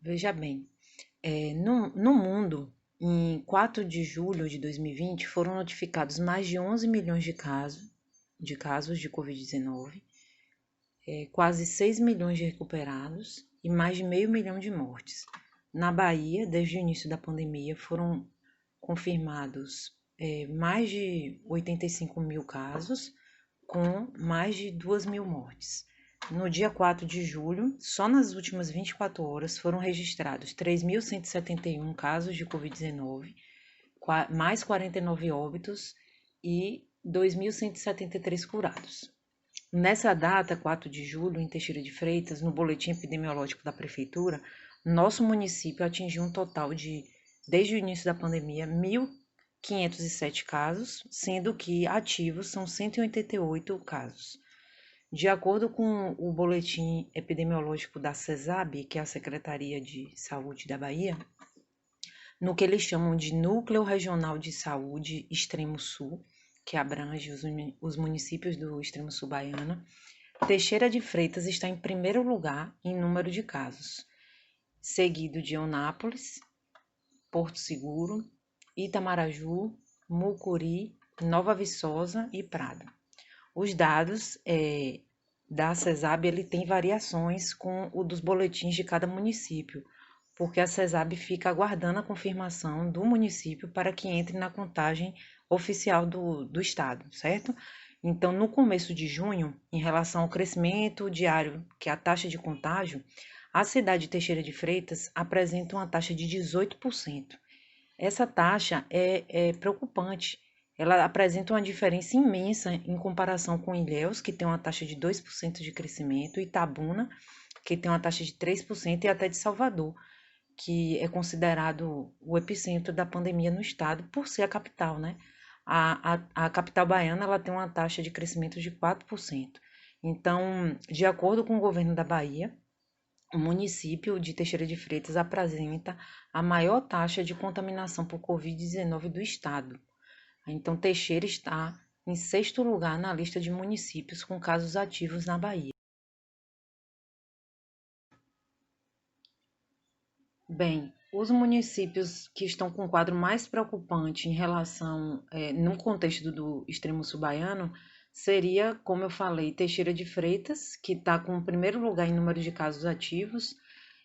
Veja bem, no mundo, em 4 de julho de 2020, foram notificados mais de 11 milhões de casos de Covid-19, quase 6 milhões de recuperados e mais de meio milhão de mortes. Na Bahia, desde o início da pandemia, foram confirmados mais de 85 mil casos, com mais de 2 mil mortes. No dia 4 de julho, só nas últimas 24 horas, foram registrados 3.171 casos de Covid-19, mais 49 óbitos e 2.173 curados. Nessa data, 4 de julho, em Teixeira de Freitas, no boletim epidemiológico da Prefeitura, nosso município atingiu um total de, desde o início da pandemia, 1.507 casos, sendo que ativos são 188 casos. De acordo com o boletim epidemiológico da CESAB, que é a Secretaria de Saúde da Bahia, no que eles chamam de Núcleo Regional de Saúde Extremo Sul, que abrange os municípios do Extremo Sul baiano, Teixeira de Freitas está em primeiro lugar em número de casos, seguido de Eunápolis, Porto Seguro, Itamaraju, Mucuri, Nova Viçosa e Prado. Os dados da CESAB ele tem variações com o dos boletins de cada município, porque a CESAB fica aguardando a confirmação do município para que entre na contagem oficial do estado, certo? Então, no começo de junho, em relação ao crescimento diário, que é a taxa de contágio, a cidade de Teixeira de Freitas apresenta uma taxa de 18%. Essa taxa é preocupante. Ela apresenta uma diferença imensa em comparação com Ilhéus, que tem uma taxa de 2% de crescimento, e Itabuna, que tem uma taxa de 3%, e até de Salvador, que é considerado o epicentro da pandemia no estado, por ser a capital, né? A capital baiana ela tem uma taxa de crescimento de 4%. Então, de acordo com o governo da Bahia, o município de Teixeira de Freitas apresenta a maior taxa de contaminação por Covid-19 do estado. Então, Teixeira está em sexto lugar na lista de municípios com casos ativos na Bahia. Bem, os municípios que estão com um quadro mais preocupante em relação, no contexto do extremo sul baiano, seria, como eu falei, Teixeira de Freitas, que está com o primeiro lugar em número de casos ativos.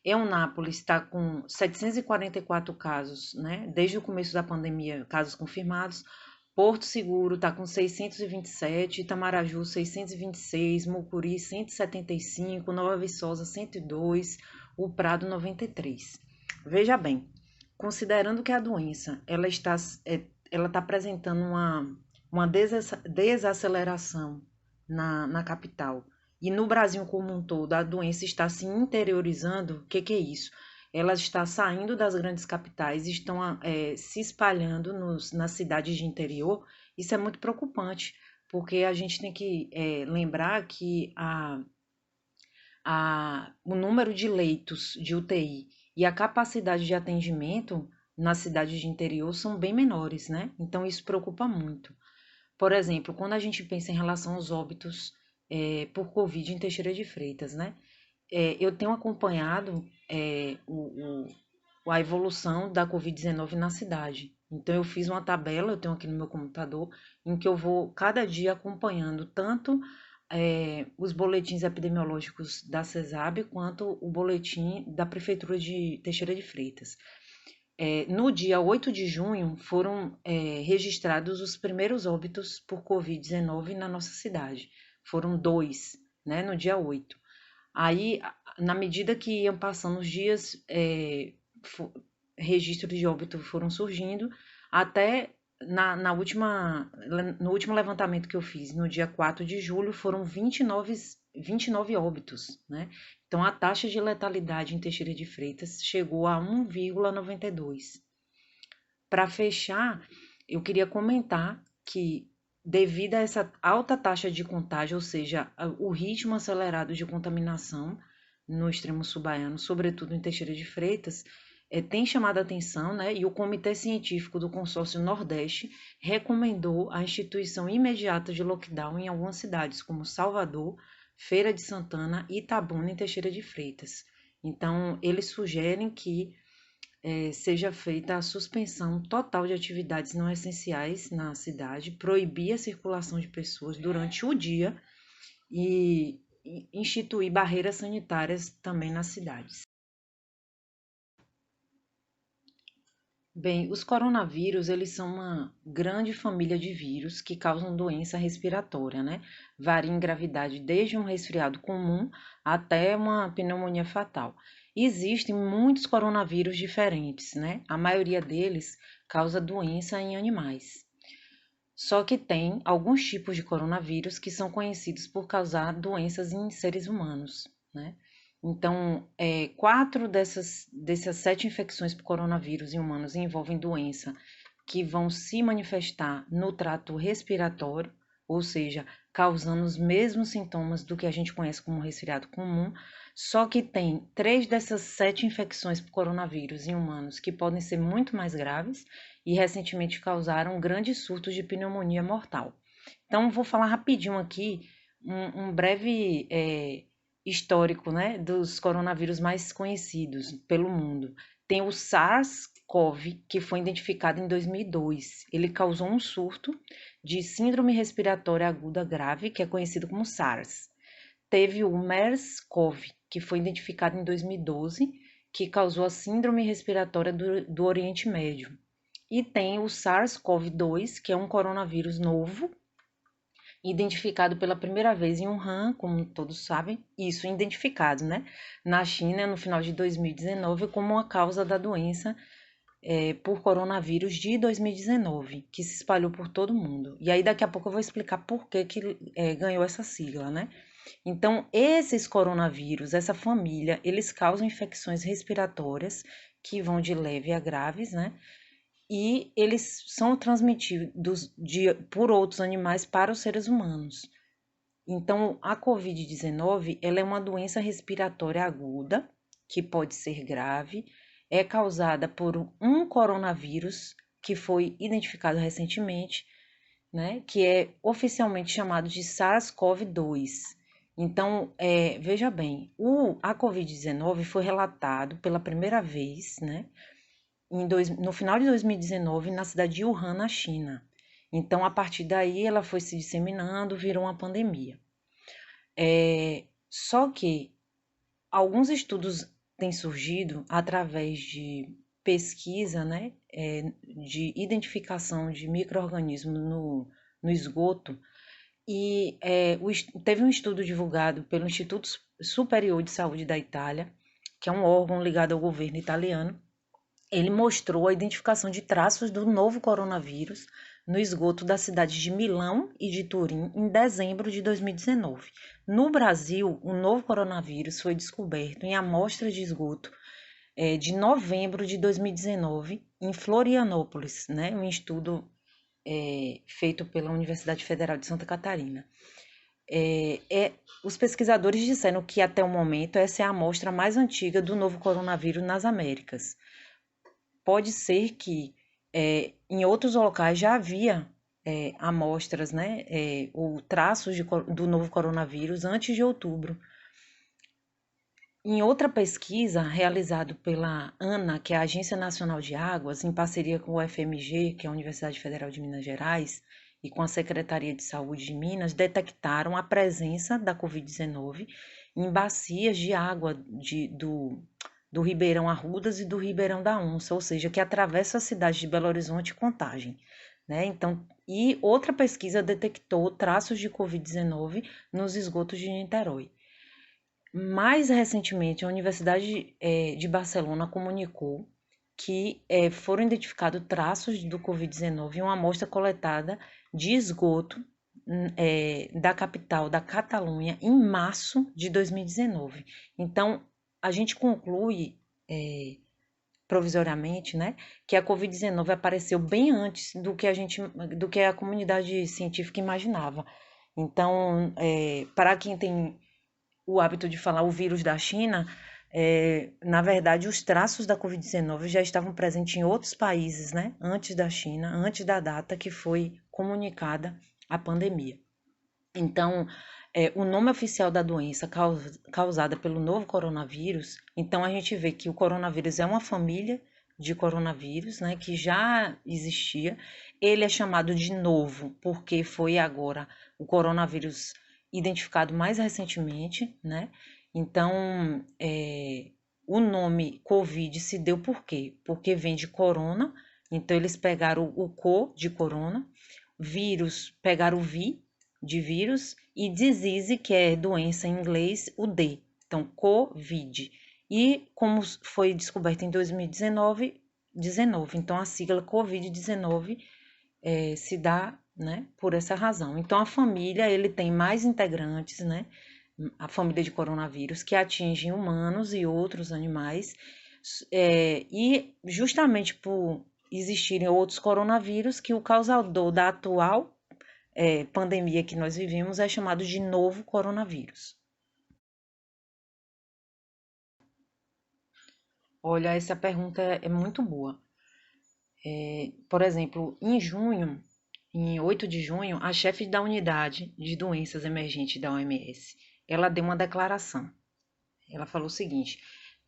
Eunápolis está com 744 casos, né? Desde o começo da pandemia, casos confirmados. Porto Seguro está com 627, Itamaraju 626, Mucuri 175, Nova Viçosa 102, o Prado 93. Veja bem, considerando que a doença ela está apresentando uma desaceleração na capital e no Brasil como um todo a doença está se interiorizando, o que é isso? Ela está saindo das grandes capitais e estão se espalhando nas cidades de interior. Isso é muito preocupante, porque a gente tem que lembrar que o número de leitos de UTI e a capacidade de atendimento nas cidades de interior são bem menores, né? Então isso preocupa muito. Por exemplo, quando a gente pensa em relação aos óbitos por Covid em Teixeira de Freitas, né? Eu tenho acompanhado a evolução da Covid-19 na cidade. Então, eu fiz uma tabela, eu tenho aqui no meu computador, em que eu vou cada dia acompanhando tanto os boletins epidemiológicos da CESAB quanto o boletim da Prefeitura de Teixeira de Freitas. No dia 8 de junho, foram registrados os primeiros óbitos por Covid-19 na nossa cidade. Foram 2, né, no dia 8. Aí, na medida que iam passando os dias, registros de óbito foram surgindo, até no último levantamento que eu fiz, no dia 4 de julho, foram 29 óbitos, né? Então, a taxa de letalidade em Teixeira de Freitas chegou a 1,92. Para fechar, eu queria comentar que, devido a essa alta taxa de contágio, ou seja, o ritmo acelerado de contaminação no extremo sul baiano, sobretudo em Teixeira de Freitas, tem chamado a atenção, né? E o Comitê Científico do Consórcio Nordeste recomendou a instituição imediata de lockdown em algumas cidades, como Salvador, Feira de Santana, Itabuna e Teixeira de Freitas. Então, eles sugerem que seja feita a suspensão total de atividades não essenciais na cidade, proibir a circulação de pessoas durante o dia e instituir barreiras sanitárias também nas cidades. Bem, os coronavírus, eles são uma grande família de vírus que causam doença respiratória, né? Varia em gravidade desde um resfriado comum até uma pneumonia fatal. Existem muitos coronavírus diferentes, né? A maioria deles causa doença em animais. Só que tem alguns tipos de coronavírus que são conhecidos por causar doenças em seres humanos, né? Então, quatro dessas 7 infecções por coronavírus em humanos envolvem doença que vão se manifestar no trato respiratório, ou seja, causando os mesmos sintomas do que a gente conhece como resfriado comum, só que tem 3 dessas 7 infecções por coronavírus em humanos que podem ser muito mais graves e recentemente causaram grandes surtos de pneumonia mortal. Então, vou falar rapidinho aqui um breve histórico, né, dos coronavírus mais conhecidos pelo mundo. Tem o SARS-CoV, que foi identificado em 2002. Ele causou um surto de síndrome respiratória aguda grave, que é conhecido como SARS. Teve o MERS-CoV, que foi identificado em 2012, que causou a síndrome respiratória do Oriente Médio. E tem o SARS-CoV-2, que é um coronavírus novo, identificado pela primeira vez em Wuhan, como todos sabem, isso identificado, né? Na China, no final de 2019, como a causa da doença por coronavírus de 2019, que se espalhou por todo mundo. E aí daqui a pouco eu vou explicar por que ganhou essa sigla, né? Então, esses coronavírus, essa família, eles causam infecções respiratórias que vão de leve a graves, né? E eles são transmitidos por outros animais para os seres humanos. Então, a COVID-19, ela é uma doença respiratória aguda, que pode ser grave, é causada por um coronavírus que foi identificado recentemente, né, que é oficialmente chamado de SARS-CoV-2. Então, veja bem, a COVID-19 foi relatado pela primeira vez, né, no final de 2019, na cidade de Wuhan, na China. Então, a partir daí, ela foi se disseminando, virou uma pandemia. Só que alguns estudos têm surgido através de pesquisa, né, de identificação de micro-organismos no esgoto, e teve um estudo divulgado pelo Instituto Superior de Saúde da Itália, que é um órgão ligado ao governo italiano. Ele mostrou a identificação de traços do novo coronavírus no esgoto das cidades de Milão e de Turim em dezembro de 2019. No Brasil, o novo coronavírus foi descoberto em amostras de esgoto de novembro de 2019 em Florianópolis, né? Um estudo feito pela Universidade Federal de Santa Catarina. Os pesquisadores disseram que até o momento essa é a amostra mais antiga do novo coronavírus nas Américas. Pode ser que em outros locais já havia amostras, né, ou traços do novo coronavírus antes de outubro. Em outra pesquisa realizada pela ANA, que é a Agência Nacional de Águas, em parceria com o FMG, que é a Universidade Federal de Minas Gerais, e com a Secretaria de Saúde de Minas, detectaram a presença da Covid-19 em bacias de água do Ribeirão Arrudas e do Ribeirão da Onça, ou seja, que atravessa a cidade de Belo Horizonte e Contagem, né? Então, e outra pesquisa detectou traços de Covid-19 nos esgotos de Niterói. Mais recentemente, a Universidade de Barcelona comunicou que foram identificados traços do Covid-19 em uma amostra coletada de esgoto da capital da Catalunha em março de 2019. Então, a gente conclui provisoriamente, né, que a Covid-19 apareceu bem antes do que a comunidade científica imaginava. Então, para quem tem o hábito de falar o vírus da China, na verdade, os traços da Covid-19 já estavam presentes em outros países, né, antes da China, antes da data que foi comunicada a pandemia. Então, o nome oficial da doença causada pelo novo coronavírus, então a gente vê que o coronavírus é uma família de coronavírus, né, que já existia. Ele é chamado de novo porque foi agora o coronavírus identificado mais recentemente, né? Então, o nome Covid se deu por quê? Porque vem de corona, então eles pegaram o co de corona, vírus, pegaram o vi de vírus e disease, que é doença em inglês, o D. Então, COVID. E como foi descoberto em 2019, 19. Então, a sigla COVID-19 se dá, né, por essa razão. Então, a família, ele tem mais integrantes, né, a família de coronavírus, que atingem humanos e outros animais, e justamente por existirem outros coronavírus, que o causador da atual pandemia que nós vivemos é chamado de novo coronavírus. Olha, essa pergunta é muito boa. Por exemplo, em 8 de junho, a chefe da unidade de doenças emergentes da OMS, ela deu uma declaração. Ela falou o seguinte: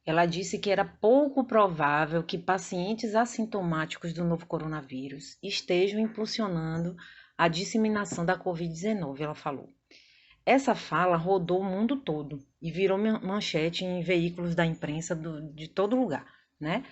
ela disse que era pouco provável que pacientes assintomáticos do novo coronavírus estejam impulsionando a disseminação da Covid-19, ela falou. Essa fala rodou o mundo todo e virou manchete em veículos da imprensa de todo lugar, né?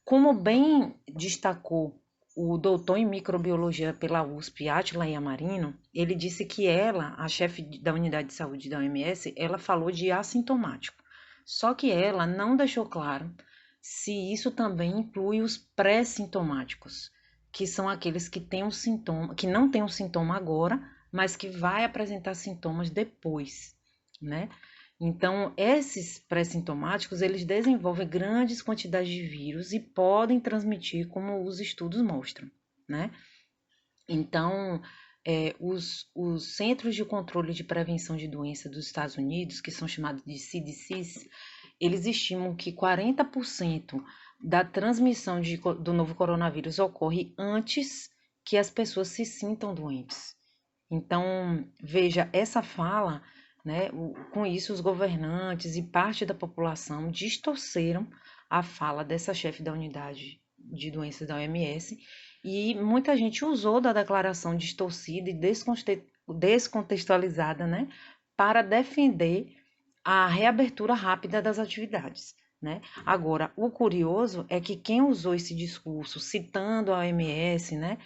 Como bem destacou o doutor em microbiologia pela USP, Átila Yamarino, ele disse que ela, a chefe da unidade de saúde da OMS, ela falou de assintomático. Só que ela não deixou claro se isso também inclui os pré-sintomáticos, que são aqueles que têm um sintoma, que não têm um sintoma agora, mas que vai apresentar sintomas depois, né? Então, esses pré-sintomáticos, eles desenvolvem grandes quantidades de vírus e podem transmitir, como os estudos mostram, né? Então, os Centros de Controle de Prevenção de Doenças dos Estados Unidos, que são chamados de CDCs, eles estimam que 40% da transmissão do novo coronavírus ocorre antes que as pessoas se sintam doentes. Então, veja, essa fala, né, com isso os governantes e parte da população distorceram a fala dessa chefe da unidade de doenças da OMS e muita gente usou da declaração distorcida e descontextualizada, né, para defender a reabertura rápida das atividades. Né? Agora, o curioso é que quem usou esse discurso citando a OMS, né,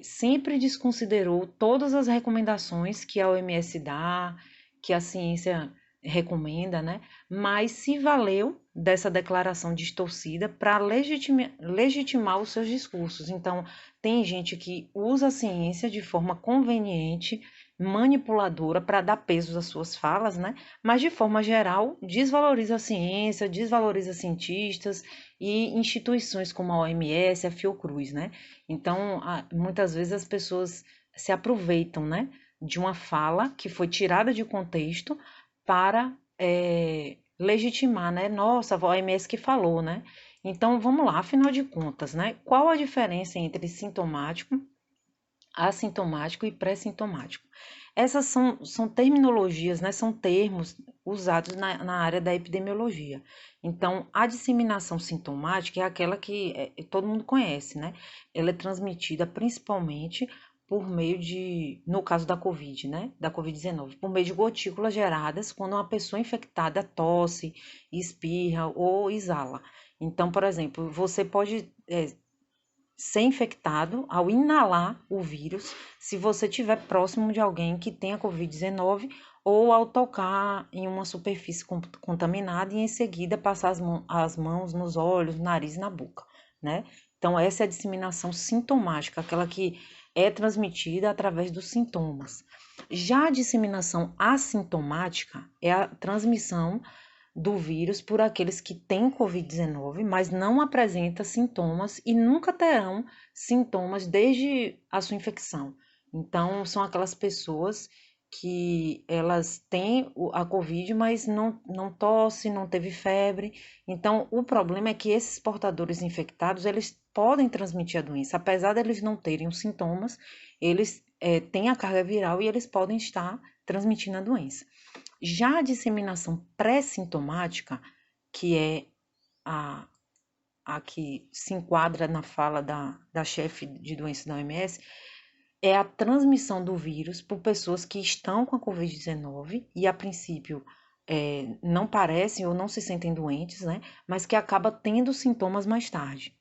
sempre desconsiderou todas as recomendações que a OMS dá, que a ciência recomenda, né? Mas se valeu dessa declaração distorcida para legitimar os seus discursos. Então, tem gente que usa a ciência de forma conveniente, manipuladora, para dar peso às suas falas, né? Mas, de forma geral, desvaloriza a ciência, desvaloriza cientistas e instituições como a OMS, a Fiocruz, né? Então, muitas vezes as pessoas se aproveitam, né, de uma fala que foi tirada de contexto para legitimar, né? Nossa, a OMS que falou, né? Então, vamos lá, afinal de contas, né? Qual a diferença entre sintomático, assintomático e pré-sintomático? Essas são terminologias, né? São termos usados na área da epidemiologia. Então, a disseminação sintomática é aquela que todo mundo conhece, né? Ela é transmitida principalmente por meio de, no caso da Covid, né? Da Covid-19, por meio de gotículas geradas quando uma pessoa infectada tosse, espirra ou exala. Então, por exemplo, você pode ser infectado ao inalar o vírus se você estiver próximo de alguém que tenha Covid-19 ou ao tocar em uma superfície contaminada e em seguida passar as mãos nos olhos, nariz e na boca, né? Então, essa é a disseminação sintomática, aquela que é transmitida através dos sintomas. Já a disseminação assintomática é a transmissão do vírus por aqueles que têm Covid-19, mas não apresentam sintomas e nunca terão sintomas desde a sua infecção. Então, são aquelas pessoas que elas têm a Covid, mas não tosse, não teve febre. Então, o problema é que esses portadores infectados, eles podem transmitir a doença. Apesar de eles não terem os sintomas, eles têm a carga viral e eles podem estar transmitindo a doença. Já a disseminação pré-sintomática, que é a que se enquadra na fala da chefe de doenças da OMS, é a transmissão do vírus por pessoas que estão com a Covid-19 e, a princípio, não parecem ou não se sentem doentes, né? Mas que acaba tendo sintomas mais tarde.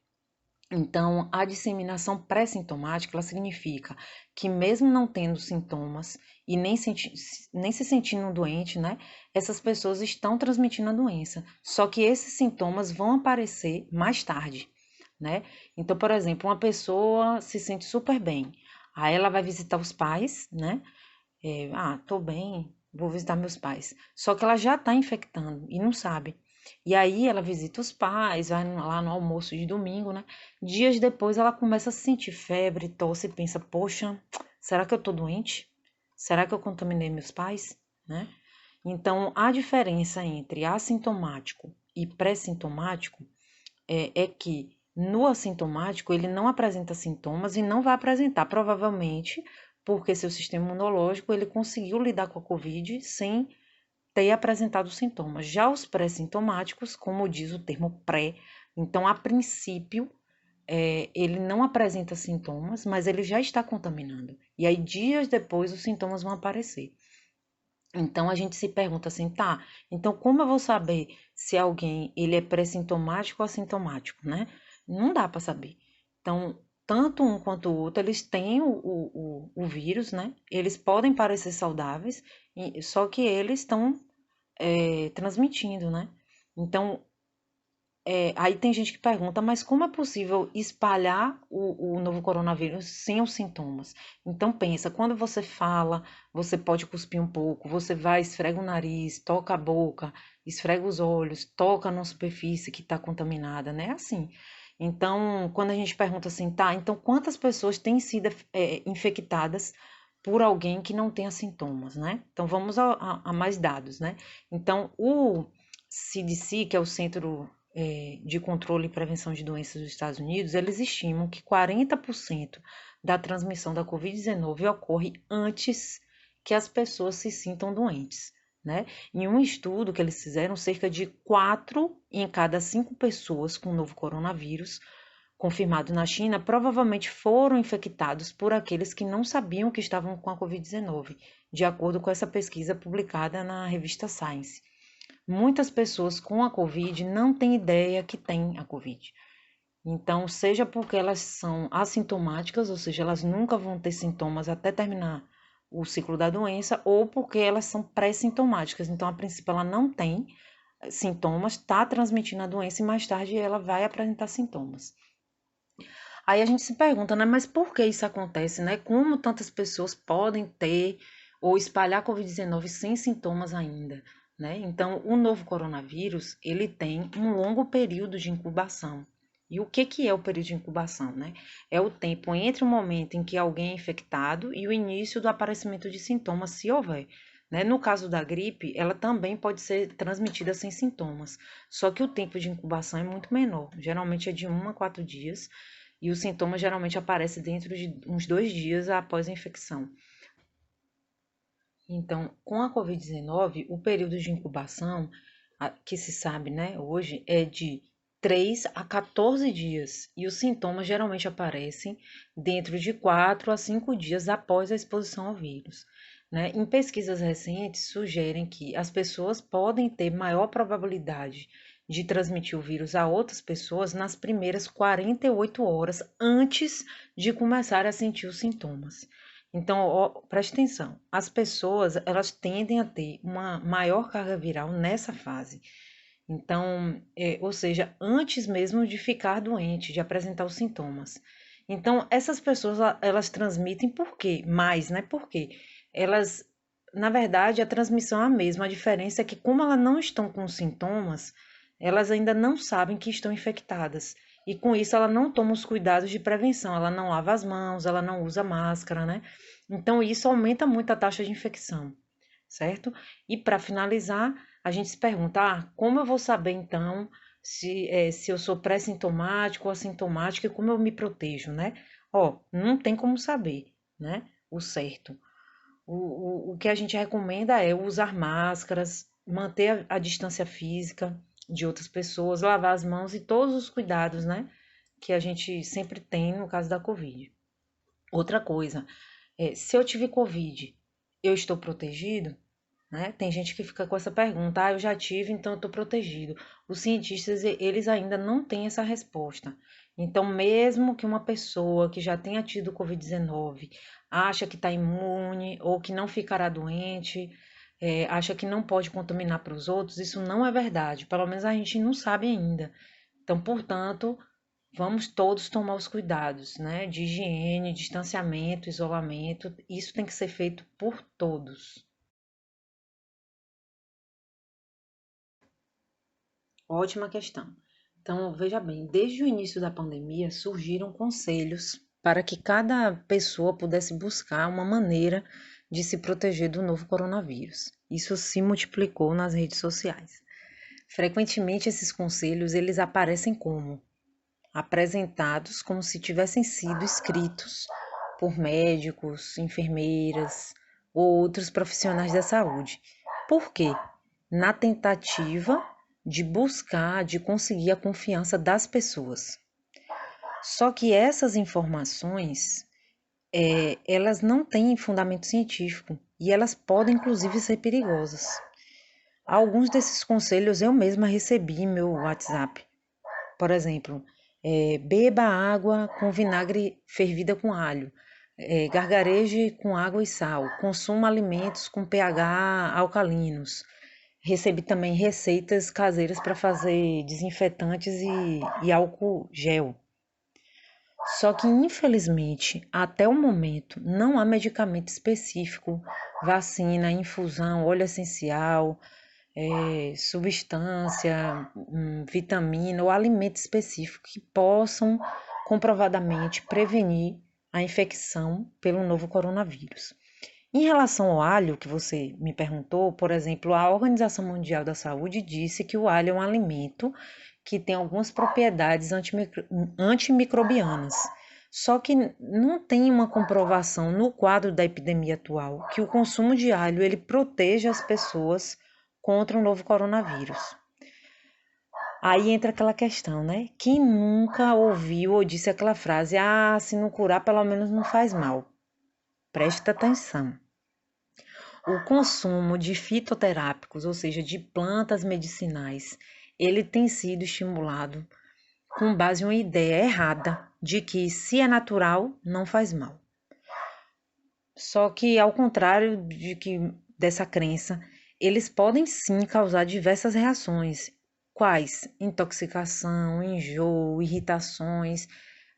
Então, a disseminação pré-sintomática, ela significa que mesmo não tendo sintomas e nem se sentindo doente, né? Essas pessoas estão transmitindo a doença. Só que esses sintomas vão aparecer mais tarde, né? Então, por exemplo, uma pessoa se sente super bem. Aí ela vai visitar os pais, né? Tô bem, vou visitar meus pais. Só que ela já está infectando e não sabe. E aí ela visita os pais, vai lá no almoço de domingo, né? Dias depois ela começa a sentir febre, tosse e pensa, poxa, será que eu tô doente? Será que eu contaminei meus pais? Né? Então, a diferença entre assintomático e pré-sintomático é que no assintomático ele não apresenta sintomas e não vai apresentar, provavelmente, porque seu sistema imunológico ele conseguiu lidar com a Covid sem ter apresentado sintomas. Já os pré-sintomáticos, como diz o termo pré, então a princípio ele não apresenta sintomas, mas ele já está contaminando. E aí dias depois os sintomas vão aparecer. Então a gente se pergunta assim, tá? Então como eu vou saber se alguém ele é pré-sintomático ou assintomático, né? Não dá para saber. Então tanto um quanto o outro eles têm o vírus, né? Eles podem parecer saudáveis, só que eles estão transmitindo, né? Então aí tem gente que pergunta, mas como é possível espalhar o novo coronavírus sem os sintomas? Então pensa, quando você fala, você pode cuspir um pouco, você vai, esfrega o nariz, toca a boca, esfrega os olhos, toca numa superfície que está contaminada, né? Assim. Então, quando a gente pergunta assim, tá, então quantas pessoas têm sido infectadas por alguém que não tenha sintomas, né? Então vamos a mais dados, né? Então, o CDC, que é o Centro de Controle e Prevenção de Doenças dos Estados Unidos, eles estimam que 40% da transmissão da Covid-19 ocorre antes que as pessoas se sintam doentes, né? Em um estudo que eles fizeram, cerca de 4 em cada 5 pessoas com o novo coronavírus confirmado na China provavelmente foram infectados por aqueles que não sabiam que estavam com a Covid-19, de acordo com essa pesquisa publicada na revista Science. Muitas pessoas com a Covid não têm ideia que têm a Covid. Então, seja porque elas são assintomáticas, ou seja, elas nunca vão ter sintomas até terminar o ciclo da doença, ou porque elas são pré-sintomáticas. Então, a princípio, ela não tem sintomas, está transmitindo a doença e mais tarde ela vai apresentar sintomas. Aí a gente se pergunta, né? Mas por que isso acontece, né? Como tantas pessoas podem ter ou espalhar Covid-19 sem sintomas ainda, né? Então, o novo coronavírus, ele tem um longo período de incubação. E o que é o período de incubação, né? É o tempo entre o momento em que alguém é infectado e o início do aparecimento de sintomas, se houver. Né? No caso da gripe, ela também pode ser transmitida sem sintomas, só que o tempo de incubação é muito menor, geralmente é de 1 a 4 dias, e os sintomas geralmente aparecem dentro de uns 2 dias após a infecção. Então, com a Covid-19, o período de incubação, que se sabe, né, hoje, é de 3 a 14 dias, e os sintomas geralmente aparecem dentro de 4 a 5 dias após a exposição ao vírus. Né? Em pesquisas recentes, sugerem que as pessoas podem ter maior probabilidade de transmitir o vírus a outras pessoas nas primeiras 48 horas antes de começar a sentir os sintomas. Então, ó, preste atenção, as pessoas elas tendem a ter uma maior carga viral nessa fase. Então, ou seja, antes mesmo de ficar doente, de apresentar os sintomas. Então, essas pessoas elas transmitem por quê? Mais, né? Por quê? Elas, na verdade, a transmissão é a mesma. A diferença é que, como elas não estão com sintomas, elas ainda não sabem que estão infectadas. E com isso ela não toma os cuidados de prevenção, ela não lava as mãos, ela não usa máscara, né? Então isso aumenta muito a taxa de infecção, certo? E para finalizar, a gente se pergunta, como eu vou saber então se eu sou pré-sintomático ou assintomático e como eu me protejo, né? Ó, não tem como saber, né? O certo. O que a gente recomenda é usar máscaras, manter a distância física de outras pessoas, lavar as mãos e todos os cuidados, né? Que a gente sempre tem no caso da Covid. Outra coisa, se eu tive Covid, eu estou protegido? Né? Tem gente que fica com essa pergunta, eu já tive, então eu estou protegido. Os cientistas, eles ainda não têm essa resposta. Então, mesmo que uma pessoa que já tenha tido Covid-19 acha que está imune ou que não ficará doente, acha que não pode contaminar para os outros, isso não é verdade. Pelo menos a gente não sabe ainda. Então, portanto, vamos todos tomar os cuidados, né? De higiene, distanciamento, isolamento. Isso tem que ser feito por todos. Ótima questão. Então, veja bem, desde o início da pandemia surgiram conselhos para que cada pessoa pudesse buscar uma maneira de se proteger do novo coronavírus. Isso se multiplicou nas redes sociais. Frequentemente esses conselhos eles aparecem como apresentados como se tivessem sido escritos por médicos, enfermeiras ou outros profissionais da saúde. Por quê? Na tentativa de buscar, de conseguir a confiança das pessoas. Só que essas informações, elas não têm fundamento científico e elas podem, inclusive, ser perigosas. Alguns desses conselhos eu mesma recebi em meu WhatsApp. Por exemplo, beba água com vinagre fervida com alho, gargareje com água e sal, consuma alimentos com pH alcalinos. Recebi também receitas caseiras para fazer desinfetantes e álcool gel. Só que, infelizmente, até o momento, não há medicamento específico, vacina, infusão, óleo essencial, substância, vitamina ou alimento específico que possam comprovadamente prevenir a infecção pelo novo coronavírus. Em relação ao alho, que você me perguntou, por exemplo, a Organização Mundial da Saúde disse que o alho é um alimento que tem algumas propriedades antimicrobianas. Só que não tem uma comprovação no quadro da epidemia atual que o consumo de alho ele proteja as pessoas contra o novo coronavírus. Aí entra aquela questão, né? Quem nunca ouviu ou disse aquela frase: ah, se não curar, pelo menos não faz mal. Presta atenção. O consumo de fitoterápicos, ou seja, de plantas medicinais, ele tem sido estimulado com base em uma ideia errada de que se é natural, não faz mal. Só que, ao contrário dessa crença, eles podem sim causar diversas reações. Quais? Intoxicação, enjoo, irritações,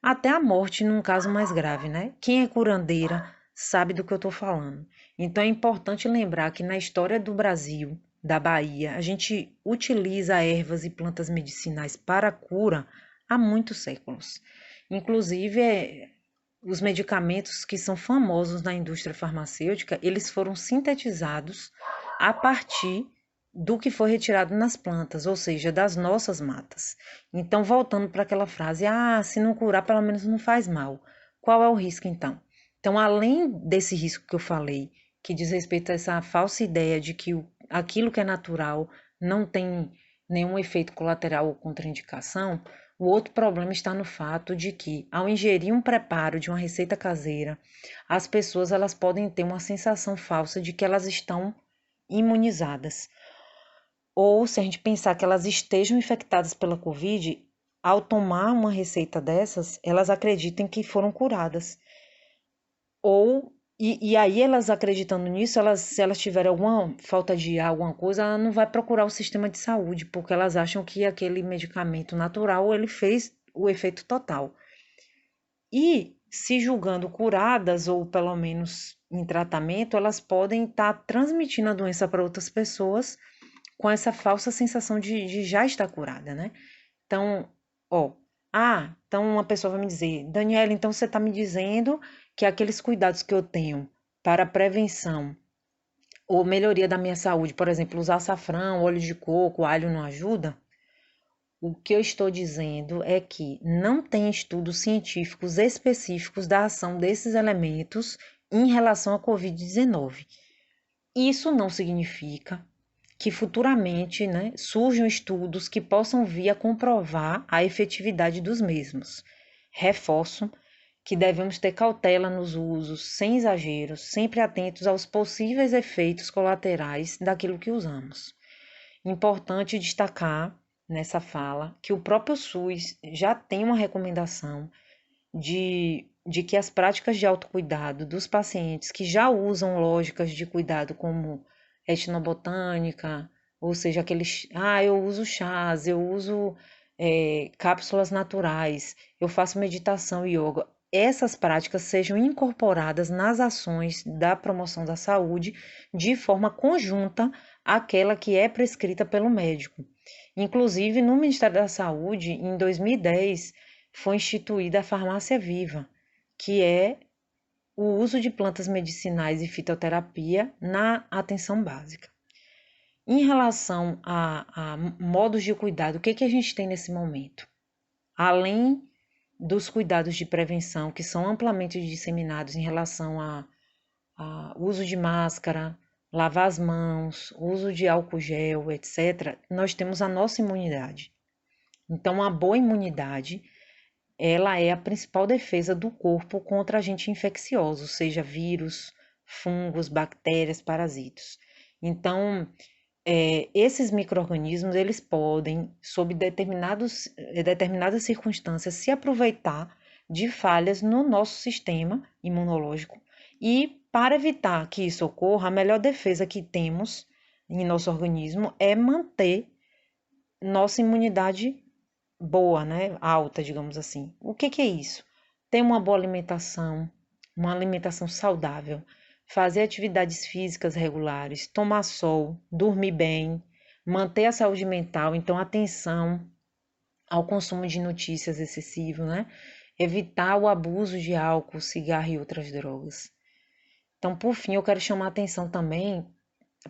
até a morte num caso mais grave, né? Quem é curandeira sabe do que eu estou falando. Então é importante lembrar que na história do Brasil, da Bahia, a gente utiliza ervas e plantas medicinais para a cura há muitos séculos. Inclusive, os medicamentos que são famosos na indústria farmacêutica, eles foram sintetizados a partir do que foi retirado nas plantas, ou seja, das nossas matas. Então, voltando para aquela frase, ah, se não curar, pelo menos não faz mal. Qual é o risco, então? Então, além desse risco que eu falei, que diz respeito a essa falsa ideia de que aquilo que é natural não tem nenhum efeito colateral ou contraindicação, o outro problema está no fato de que, ao ingerir um preparo de uma receita caseira, as pessoas elas podem ter uma sensação falsa de que elas estão imunizadas. Ou, se a gente pensar que elas estejam infectadas pela Covid, ao tomar uma receita dessas, elas acreditem que foram curadas. E aí elas acreditando nisso, se elas tiverem alguma falta de ar, alguma coisa, ela não vai procurar o sistema de saúde, porque elas acham que aquele medicamento natural, ele fez o efeito total. E se julgando curadas, ou pelo menos em tratamento, elas podem estar transmitindo a doença para outras pessoas com essa falsa sensação de já estar curada, né? Então, ó, então uma pessoa vai me dizer, Daniela, então você está me dizendo que aqueles cuidados que eu tenho para prevenção ou melhoria da minha saúde, por exemplo, usar açafrão, óleo de coco, alho não ajuda? O que eu estou dizendo é que não tem estudos científicos específicos da ação desses elementos em relação à Covid-19. Isso não significa que futuramente, né, surjam estudos que possam vir a comprovar a efetividade dos mesmos. Reforço que devemos ter cautela nos usos, sem exageros, sempre atentos aos possíveis efeitos colaterais daquilo que usamos. Importante destacar nessa fala que o próprio SUS já tem uma recomendação de que as práticas de autocuidado dos pacientes que já usam lógicas de cuidado como etnobotânica, ou seja, aqueles, eu uso chás, eu uso cápsulas naturais, eu faço meditação e yoga, essas práticas sejam incorporadas nas ações da promoção da saúde de forma conjunta àquela que é prescrita pelo médico. Inclusive, no Ministério da Saúde, em 2010, foi instituída a farmácia viva, que é o uso de plantas medicinais e fitoterapia na atenção básica. Em relação a modos de cuidado, o que a gente tem nesse momento? Além dos cuidados de prevenção, que são amplamente disseminados em relação a uso de máscara, lavar as mãos, uso de álcool gel, etc., nós temos a nossa imunidade. Então, a boa imunidade, ela é a principal defesa do corpo contra agentes infecciosos, seja vírus, fungos, bactérias, parasitos. Então, esses micro-organismos, eles podem, sob determinadas circunstâncias, se aproveitar de falhas no nosso sistema imunológico e, para evitar que isso ocorra, a melhor defesa que temos em nosso organismo é manter nossa imunidade boa, né? Alta, digamos assim. O que é isso? Ter uma boa alimentação, uma alimentação saudável, fazer atividades físicas regulares, tomar sol, dormir bem, manter a saúde mental, então atenção ao consumo de notícias excessivo, né? Evitar o abuso de álcool, cigarro e outras drogas. Então, por fim, eu quero chamar a atenção também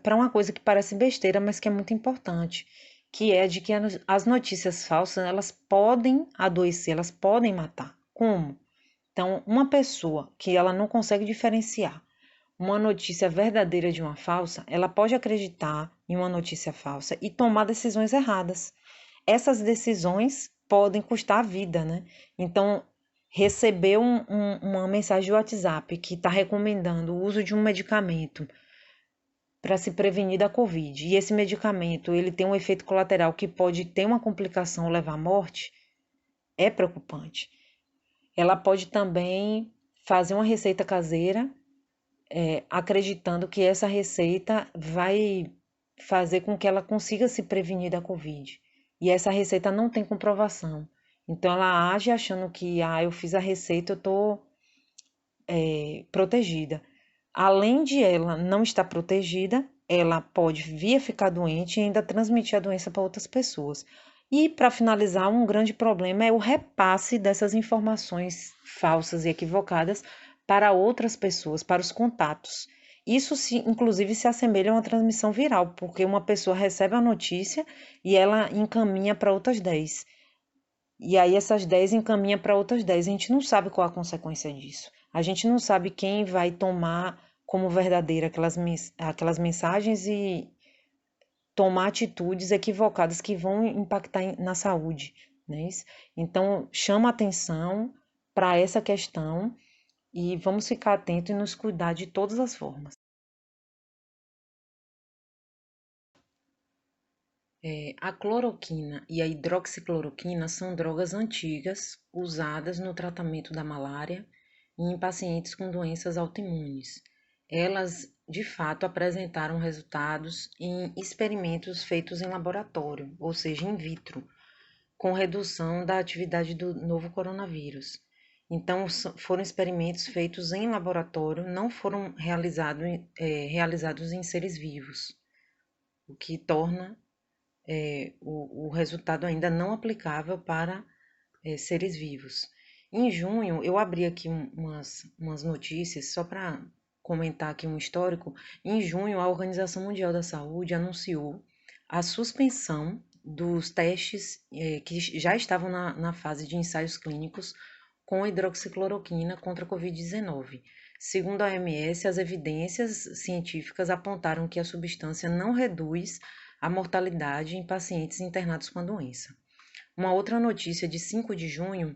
para uma coisa que parece besteira, mas que é muito importante, que é de que as notícias falsas, elas podem adoecer, elas podem matar. Como? Então, uma pessoa que ela não consegue diferenciar uma notícia verdadeira de uma falsa, ela pode acreditar em uma notícia falsa e tomar decisões erradas. Essas decisões podem custar a vida, né? Então, receber uma mensagem do WhatsApp que está recomendando o uso de um medicamento para se prevenir da Covid, e esse medicamento ele tem um efeito colateral que pode ter uma complicação ou levar à morte, é preocupante. Ela pode também fazer uma receita caseira, acreditando que essa receita vai fazer com que ela consiga se prevenir da Covid. E essa receita não tem comprovação. Então ela age achando que, eu fiz a receita, eu estou protegida. Além de ela não estar protegida, ela pode vir a ficar doente e ainda transmitir a doença para outras pessoas. E, para finalizar, um grande problema é o repasse dessas informações falsas e equivocadas para outras pessoas, para os contatos. Isso, inclusive, se assemelha a uma transmissão viral, porque uma pessoa recebe a notícia e ela encaminha para outras 10. E aí essas 10 encaminha para outras 10. A gente não sabe qual a consequência disso. A gente não sabe quem vai tomar como verdadeira aquelas mensagens e tomar atitudes equivocadas que vão impactar na saúde, né? Então, chama atenção para essa questão e vamos ficar atentos e nos cuidar de todas as formas. A cloroquina e a hidroxicloroquina são drogas antigas usadas no tratamento da malária e em pacientes com doenças autoimunes. Elas, de fato, apresentaram resultados em experimentos feitos em laboratório, ou seja, in vitro, com redução da atividade do novo coronavírus. Então, foram experimentos feitos em laboratório, não foram realizados em seres vivos, o que torna o resultado ainda não aplicável para seres vivos. Em junho, eu abri aqui umas notícias, só para comentar aqui um histórico. Em junho, a Organização Mundial da Saúde anunciou a suspensão dos testes que já estavam na fase de ensaios clínicos com hidroxicloroquina contra a Covid-19. Segundo a OMS, as evidências científicas apontaram que a substância não reduz a mortalidade em pacientes internados com a doença. Uma outra notícia de 5 de junho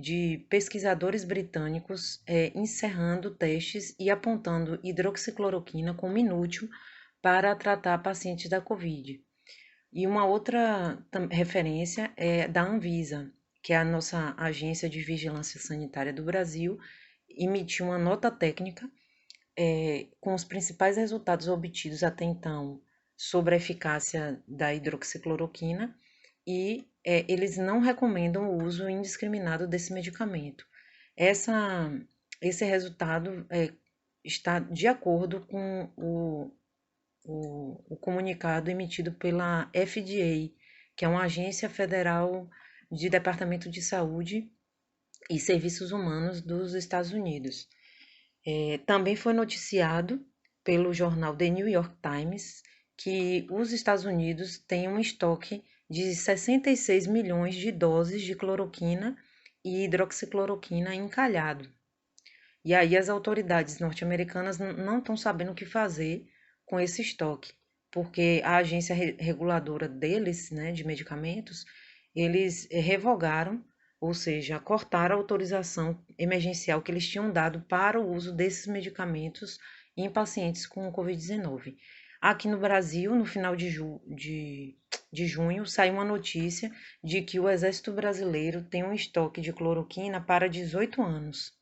de pesquisadores britânicos encerrando testes e apontando hidroxicloroquina como inútil para tratar pacientes da Covid. E uma outra referência é da Anvisa, que é a nossa Agência de Vigilância Sanitária do Brasil, emitiu uma nota técnica com os principais resultados obtidos até então sobre a eficácia da hidroxicloroquina e eles não recomendam o uso indiscriminado desse medicamento. Esse resultado está de acordo com o comunicado emitido pela FDA, que é uma agência federal de Departamento de Saúde e Serviços Humanos dos Estados Unidos. Também foi noticiado pelo jornal The New York Times que os Estados Unidos têm um estoque de 66 milhões de doses de cloroquina e hidroxicloroquina encalhado. E aí as autoridades norte-americanas não estão sabendo o que fazer com esse estoque, porque a agência reguladora deles, né, de medicamentos, eles revogaram, ou seja, cortaram a autorização emergencial que eles tinham dado para o uso desses medicamentos em pacientes com Covid-19. Aqui no Brasil, no final de junho, saiu uma notícia de que o Exército Brasileiro tem um estoque de cloroquina para 18 anos.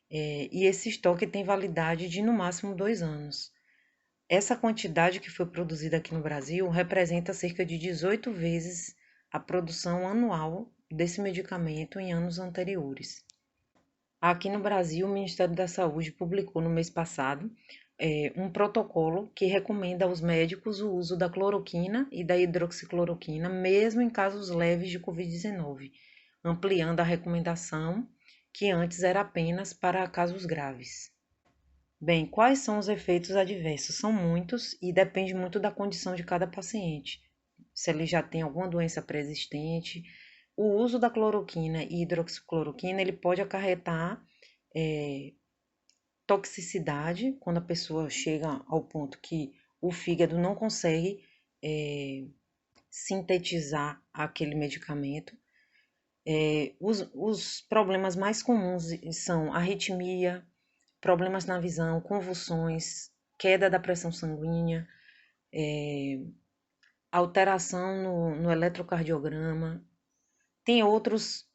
E esse estoque tem validade de no máximo 2 anos. Essa quantidade que foi produzida aqui no Brasil representa cerca de 18 vezes a produção anual desse medicamento em anos anteriores. Aqui no Brasil, o Ministério da Saúde publicou no mês passado um protocolo que recomenda aos médicos o uso da cloroquina e da hidroxicloroquina, mesmo em casos leves de Covid-19, ampliando a recomendação que antes era apenas para casos graves. Bem, quais são os efeitos adversos? São muitos e depende muito da condição de cada paciente. Se ele já tem alguma doença pré-existente, o uso da cloroquina e hidroxicloroquina ele pode acarretar toxicidade quando a pessoa chega ao ponto que o fígado não consegue sintetizar aquele medicamento. Os problemas mais comuns são arritmia, problemas na visão, convulsões, queda da pressão sanguínea, alteração no eletrocardiograma. Tem outros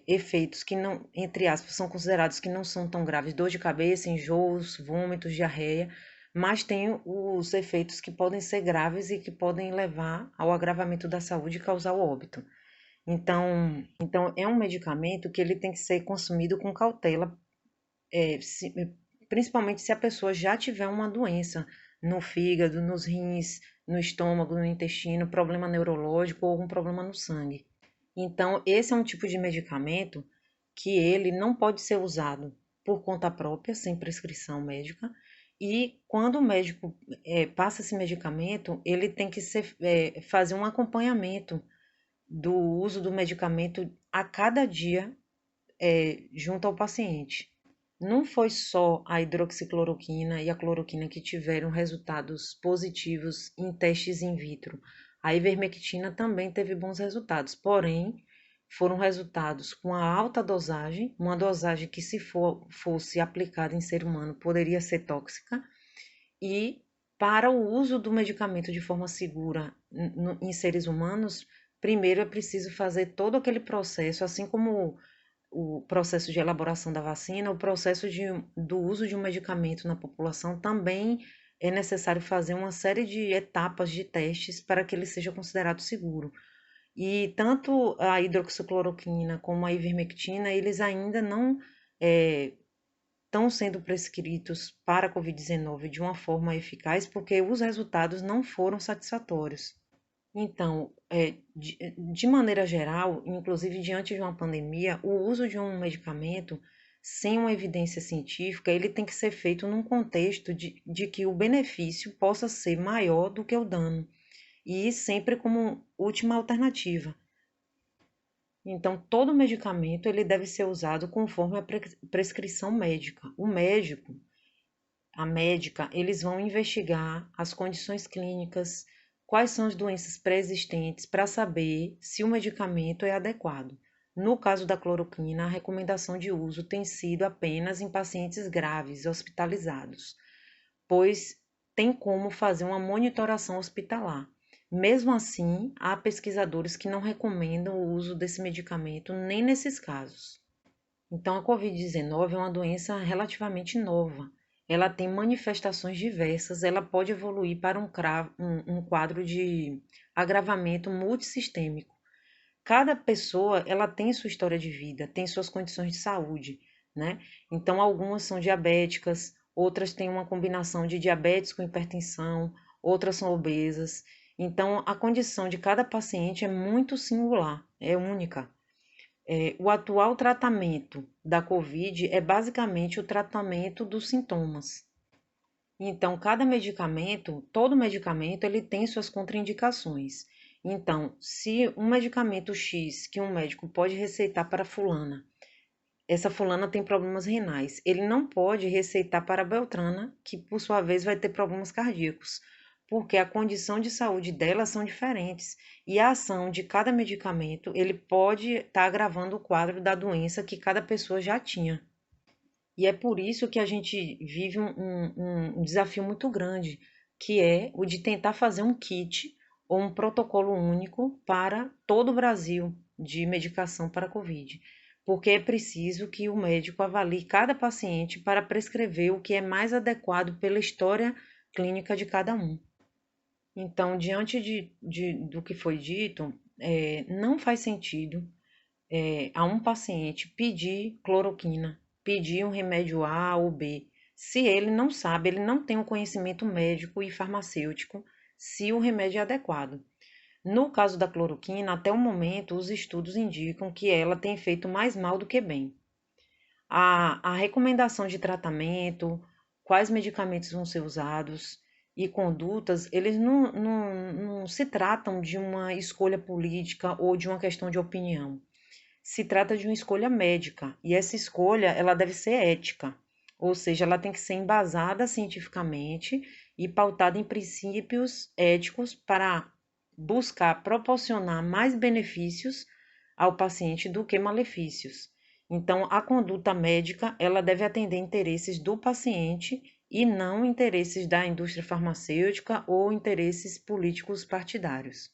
efeitos que não, entre aspas, são considerados que não são tão graves, dor de cabeça, enjoos, vômitos, diarreia, mas tem os efeitos que podem ser graves e que podem levar ao agravamento da saúde e causar o óbito. Então é um medicamento que ele tem que ser consumido com cautela, principalmente se a pessoa já tiver uma doença no fígado, nos rins, no estômago, no intestino, problema neurológico ou algum problema no sangue. Então, esse é um tipo de medicamento que ele não pode ser usado por conta própria, sem prescrição médica, e quando o médico passa esse medicamento, ele tem que fazer um acompanhamento do uso do medicamento a cada dia junto ao paciente. Não foi só a hidroxicloroquina e a cloroquina que tiveram resultados positivos em testes in vitro. A ivermectina também teve bons resultados, porém, foram resultados com a alta dosagem, uma dosagem que, se fosse aplicada em ser humano, poderia ser tóxica, e para o uso do medicamento de forma segura em seres humanos, primeiro é preciso fazer todo aquele processo, assim como o processo de elaboração da vacina, o processo do uso de um medicamento na população também é necessário fazer uma série de etapas de testes para que ele seja considerado seguro. E tanto a hidroxicloroquina como a ivermectina, eles ainda não estão sendo prescritos para a Covid-19 de uma forma eficaz, porque os resultados não foram satisfatórios. Então, de maneira geral, inclusive diante de uma pandemia, o uso de um medicamento sem uma evidência científica, ele tem que ser feito num contexto de que o benefício possa ser maior do que o dano. e sempre como última alternativa. Então, todo medicamento ele deve ser usado conforme a prescrição médica. O médico, a médica, eles vão investigar as condições clínicas, quais são as doenças pré-existentes para saber se o medicamento é adequado. No caso da cloroquina, a recomendação de uso tem sido apenas em pacientes graves, hospitalizados, pois tem como fazer uma monitoração hospitalar. Mesmo assim, há pesquisadores que não recomendam o uso desse medicamento nem nesses casos. Então, a Covid-19 é uma doença relativamente nova. Ela tem manifestações diversas, ela pode evoluir para um quadro de agravamento multissistêmico. Cada pessoa, ela tem sua história de vida, tem suas condições de saúde, né? Então, algumas são diabéticas, outras têm uma combinação de diabetes com hipertensão, outras são obesas. Então, a condição de cada paciente é muito singular, é única. O atual tratamento da COVID é basicamente o tratamento dos sintomas. Então, cada medicamento, todo medicamento, ele tem suas contraindicações. Então, se um medicamento X que um médico pode receitar para fulana, essa fulana tem problemas renais, ele não pode receitar para Beltrana, que por sua vez vai ter problemas cardíacos, porque a condição de saúde delas são diferentes e a ação de cada medicamento, ele pode estar agravando o quadro da doença que cada pessoa já tinha. E é por isso que a gente vive um desafio muito grande, que é o de tentar fazer um kit ou um protocolo único para todo o Brasil de medicação para a Covid. Porque é preciso que o médico avalie cada paciente para prescrever o que é mais adequado pela história clínica de cada um. Então, diante do que foi dito, não faz sentido a um paciente pedir cloroquina, pedir um remédio A ou B, se ele não sabe, ele não tem o conhecimento médico e farmacêutico se o remédio é adequado. No caso da cloroquina, até o momento, os estudos indicam que ela tem feito mais mal do que bem. A recomendação de tratamento, quais medicamentos vão ser usados e condutas, eles não se tratam de uma escolha política ou de uma questão de opinião. Se trata de uma escolha médica e essa escolha ela deve ser ética, ou seja, ela tem que ser embasada cientificamente e pautada em princípios éticos para buscar proporcionar mais benefícios ao paciente do que malefícios. Então, a conduta médica ela deve atender interesses do paciente e não interesses da indústria farmacêutica ou interesses políticos partidários.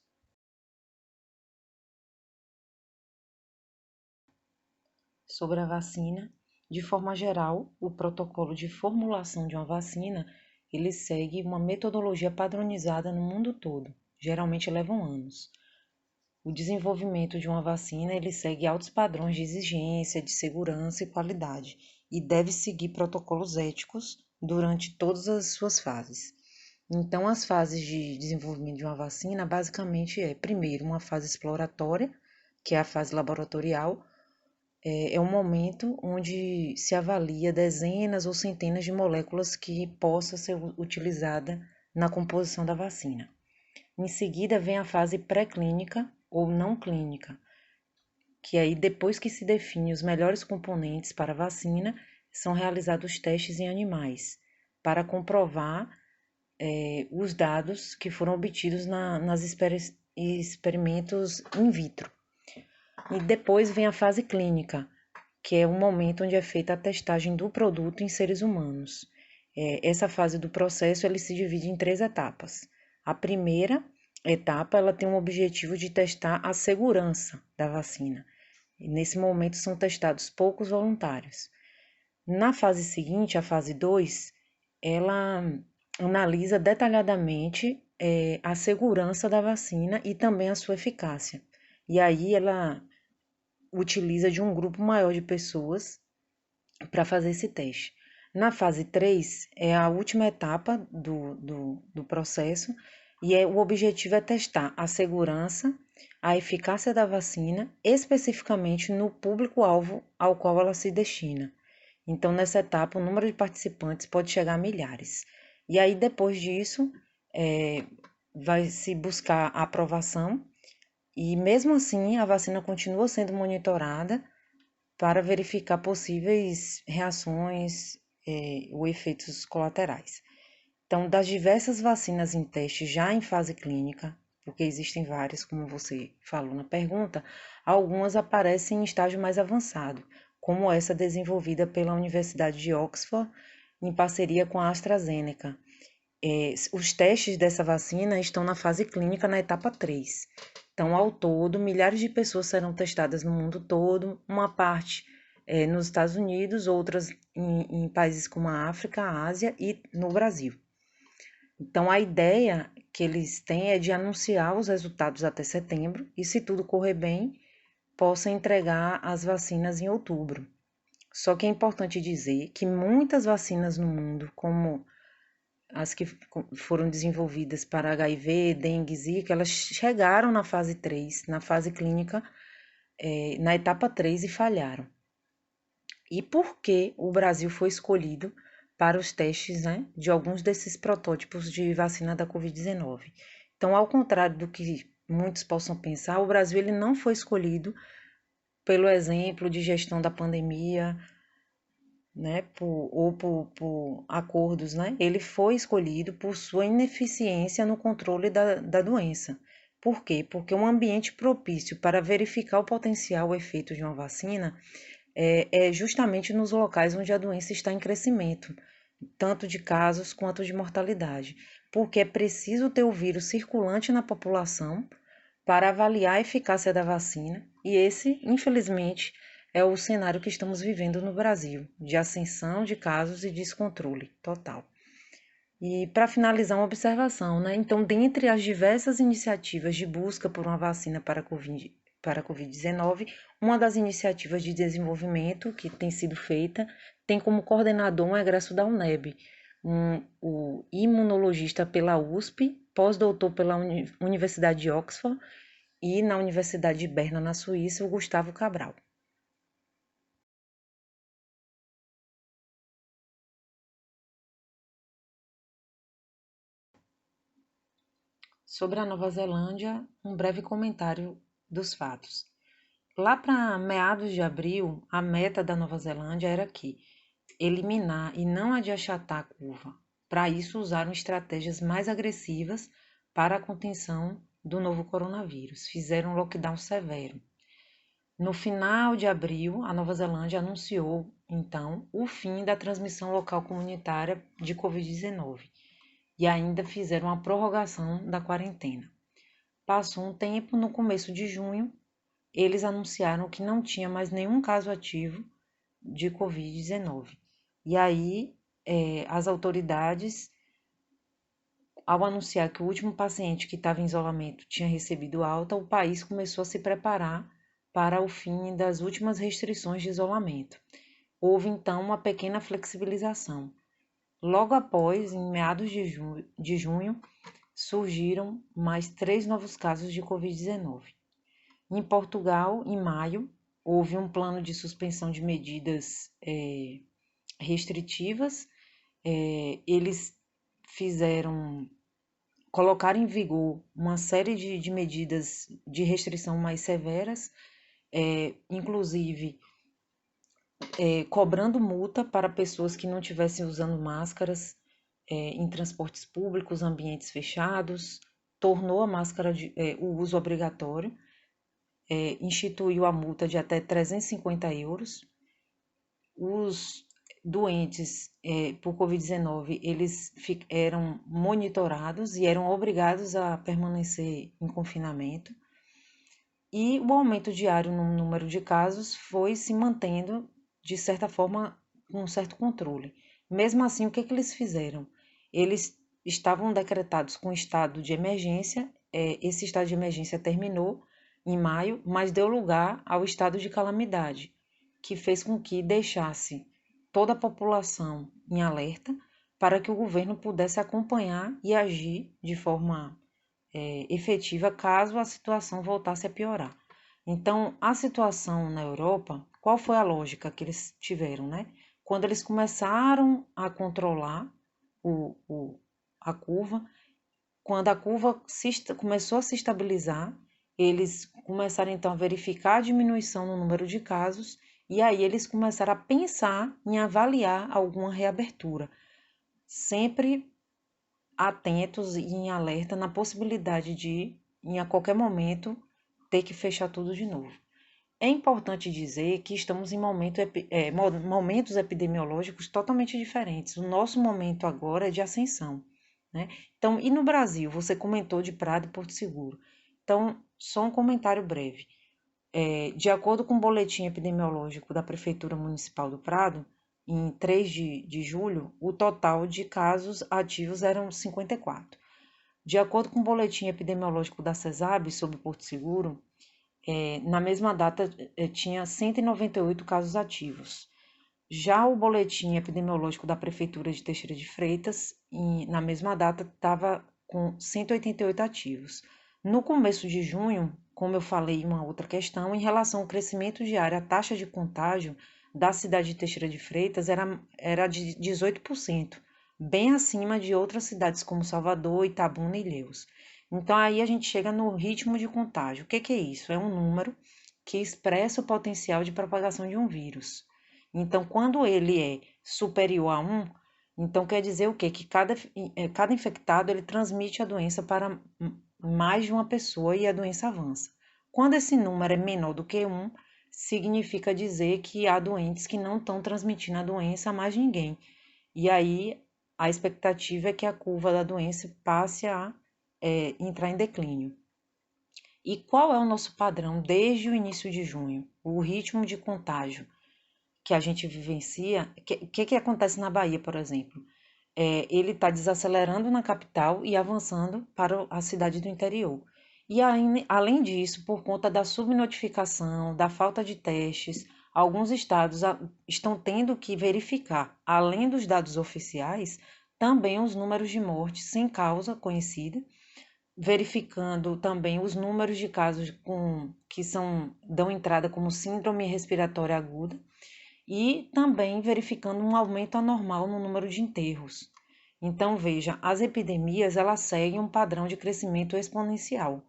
Sobre a vacina, de forma geral, o protocolo de formulação de uma vacina, ele segue uma metodologia padronizada no mundo todo, geralmente levam anos. O desenvolvimento de uma vacina, ele segue altos padrões de exigência, de segurança e qualidade, e deve seguir protocolos éticos durante todas as suas fases. Então, as fases de desenvolvimento de uma vacina, basicamente primeiro, uma fase exploratória, que é a fase laboratorial, é um momento onde se avalia dezenas ou centenas de moléculas que possa ser utilizada na composição da vacina. Em seguida vem a fase pré-clínica ou não clínica, que aí depois que se define os melhores componentes para a vacina, são realizados testes em animais para comprovar os dados que foram obtidos nas experimentos in vitro. E depois vem a fase clínica, que é o momento onde é feita a testagem do produto em seres humanos. Essa fase do processo ele se divide em 3 etapas. A primeira etapa ela tem um objetivo de testar a segurança da vacina. E nesse momento são testados poucos voluntários. Na fase seguinte, a fase 2, ela analisa detalhadamente a segurança da vacina e também a sua eficácia. E aí ela utiliza de um grupo maior de pessoas para fazer esse teste. Na fase 3, é a última etapa do processo e o objetivo é testar a segurança, a eficácia da vacina, especificamente no público-alvo ao qual ela se destina. Então, nessa etapa, o número de participantes pode chegar a milhares. E aí, depois disso, vai se buscar a aprovação e, mesmo assim, a vacina continua sendo monitorada para verificar possíveis reações ou efeitos colaterais. Então, das diversas vacinas em teste já em fase clínica, porque existem várias, como você falou na pergunta, algumas aparecem em estágio mais avançado, como essa desenvolvida pela Universidade de Oxford em parceria com a AstraZeneca. Os testes dessa vacina estão na fase clínica na etapa 3. Então, ao todo, milhares de pessoas serão testadas no mundo todo, uma parte nos Estados Unidos, outras em países como a África, a Ásia e no Brasil. Então, a ideia que eles têm é de anunciar os resultados até setembro e, se tudo correr bem, possa entregar as vacinas em outubro. Só que é importante dizer que muitas vacinas no mundo, como as que foram desenvolvidas para HIV, dengue, zika, elas chegaram na fase 3, na fase clínica, na etapa 3 e falharam. E por que o Brasil foi escolhido para os testes, né, de alguns desses protótipos de vacina da Covid-19? Então, ao contrário do que muitos possam pensar, o Brasil ele não foi escolhido pelo exemplo de gestão da pandemia, né, por acordos, né? Ele foi escolhido por sua ineficiência no controle da doença. Por quê? Porque um ambiente propício para verificar o potencial efeito de uma vacina é justamente nos locais onde a doença está em crescimento, tanto de casos quanto de mortalidade, porque é preciso ter o vírus circulante na população para avaliar a eficácia da vacina, e esse, infelizmente, é o cenário que estamos vivendo no Brasil, de ascensão de casos e descontrole total. E para finalizar, uma observação, né? Então, dentre as diversas iniciativas de busca por uma vacina para a Covid-19, uma das iniciativas de desenvolvimento que tem sido feita tem como coordenador um egresso da UNEB, o imunologista pela USP, pós-doutor pela Universidade de Oxford e na Universidade de Berna, na Suíça, o Gustavo Cabral. Sobre a Nova Zelândia, um breve comentário dos fatos. Lá para meados de abril, a meta da Nova Zelândia era que eliminar e não a de achatar a curva. Para isso, usaram estratégias mais agressivas para a contenção do novo coronavírus. Fizeram um lockdown severo. No final de abril, a Nova Zelândia anunciou, então, o fim da transmissão local comunitária de Covid-19 e ainda fizeram uma prorrogação da quarentena. Passou um tempo, no começo de junho, eles anunciaram que não tinha mais nenhum caso ativo de Covid-19. E aí, as autoridades, ao anunciar que o último paciente que estava em isolamento tinha recebido alta, o país começou a se preparar para o fim das últimas restrições de isolamento. Houve então uma pequena flexibilização. Logo após, em meados de junho, surgiram mais 3 novos casos de Covid-19. Em Portugal, em maio, houve um plano de suspensão de medidas restritivas. Eles colocaram em vigor uma série de medidas de restrição mais severas, inclusive cobrando multa para pessoas que não estivessem usando máscaras em transportes públicos, ambientes fechados, tornou a máscara o uso obrigatório, instituiu a multa de até 350 euros. Os doentes por Covid-19, eles eram monitorados e eram obrigados a permanecer em confinamento. E o aumento diário no número de casos foi se mantendo, de certa forma, com um certo controle. Mesmo assim, o que eles fizeram? Eles estavam decretados com estado de emergência, esse estado de emergência terminou em maio, mas deu lugar ao estado de calamidade, que fez com que deixasse toda a população em alerta para que o governo pudesse acompanhar e agir de forma efetiva caso a situação voltasse a piorar. Então, a situação na Europa, qual foi a lógica que eles tiveram, né? Quando eles começaram a controlar a curva, quando a curva começou a se estabilizar, eles começaram então a verificar a diminuição no número de casos e aí eles começaram a pensar em avaliar alguma reabertura, sempre atentos e em alerta na possibilidade de, em a qualquer momento, ter que fechar tudo de novo. É importante dizer que estamos em momentos epidemiológicos totalmente diferentes. O nosso momento agora é de ascensão, né? Então, e no Brasil? Você comentou de Prado e Porto Seguro. Então, só um comentário breve. De acordo com o boletim epidemiológico da Prefeitura Municipal do Prado, em 3 de julho, o total de casos ativos eram 54. De acordo com o boletim epidemiológico da CESAB sobre Porto Seguro, na mesma data tinha 198 casos ativos. Já o boletim epidemiológico da Prefeitura de Teixeira de Freitas, na mesma data, estava com 188 ativos. No começo de junho, como eu falei, uma outra questão, em relação ao crescimento diário, a taxa de contágio da cidade de Teixeira de Freitas era de 18%, bem acima de outras cidades como Salvador, Itabuna e Ilhéus. Então, aí a gente chega no ritmo de contágio. O que é isso? É um número que expressa o potencial de propagação de um vírus. Então, quando ele é superior a 1, então quer dizer o quê? Que cada infectado ele transmite a doença para mais de uma pessoa e a doença avança. Quando esse número é menor do que 1, significa dizer que há doentes que não estão transmitindo a doença a mais ninguém. E aí a expectativa é que a curva da doença passe a entrar em declínio. E qual é o nosso padrão desde o início de junho? O ritmo de contágio que a gente vivencia. O que acontece na Bahia, por exemplo? Ele está desacelerando na capital e avançando para a cidade do interior. E além disso, por conta da subnotificação, da falta de testes, alguns estados estão tendo que verificar, além dos dados oficiais, também os números de mortes sem causa conhecida, verificando também os números de casos que dão entrada como síndrome respiratória aguda e também verificando um aumento anormal no número de enterros. Então, veja, as epidemias elas seguem um padrão de crescimento exponencial.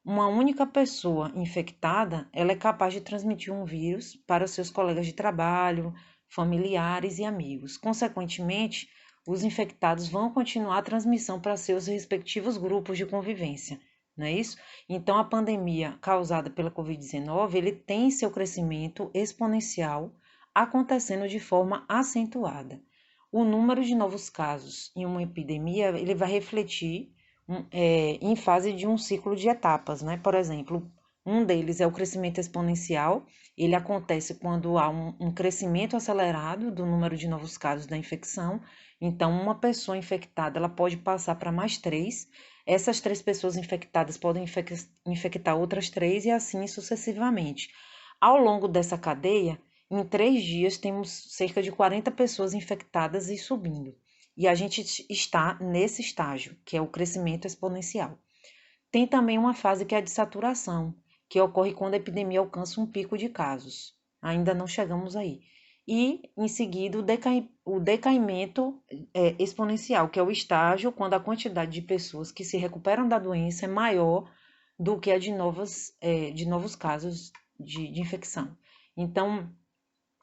Uma única pessoa infectada, ela é capaz de transmitir um vírus para os seus colegas de trabalho, familiares e amigos. Consequentemente, os infectados vão continuar a transmissão para seus respectivos grupos de convivência, não é isso? Então, a pandemia causada pela Covid-19, ele tem seu crescimento exponencial acontecendo de forma acentuada. O número de novos casos em uma epidemia, ele vai refletir em fase de um ciclo de etapas, né? Por exemplo, um deles é o crescimento exponencial, ele acontece quando há um crescimento acelerado do número de novos casos da infecção. Então, uma pessoa infectada, ela pode passar para mais 3, essas 3 pessoas infectadas podem infectar outras 3 e assim sucessivamente. Ao longo dessa cadeia, em 3 dias, temos cerca de 40 pessoas infectadas e subindo. E a gente está nesse estágio, que é o crescimento exponencial. Tem também uma fase que é a de saturação, que ocorre quando a epidemia alcança um pico de casos. Ainda não chegamos aí. E, em seguida, o decaimento exponencial, que é o estágio quando a quantidade de pessoas que se recuperam da doença é maior do que a de novos casos de infecção. Então,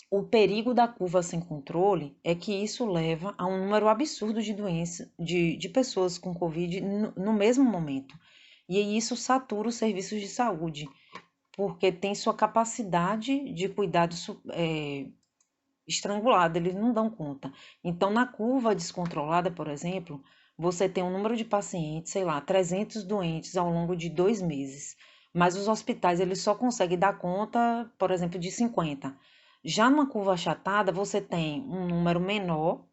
o perigo da curva sem controle é que isso leva a um número absurdo de doenças, de pessoas com Covid no mesmo momento. E isso satura os serviços de saúde, porque tem sua capacidade de cuidado estrangulada, eles não dão conta. Então, na curva descontrolada, por exemplo, você tem um número de pacientes, sei lá, 300 doentes ao longo de 2 meses, mas os hospitais eles só conseguem dar conta, por exemplo, de 50. Já numa curva achatada, você tem um número menor,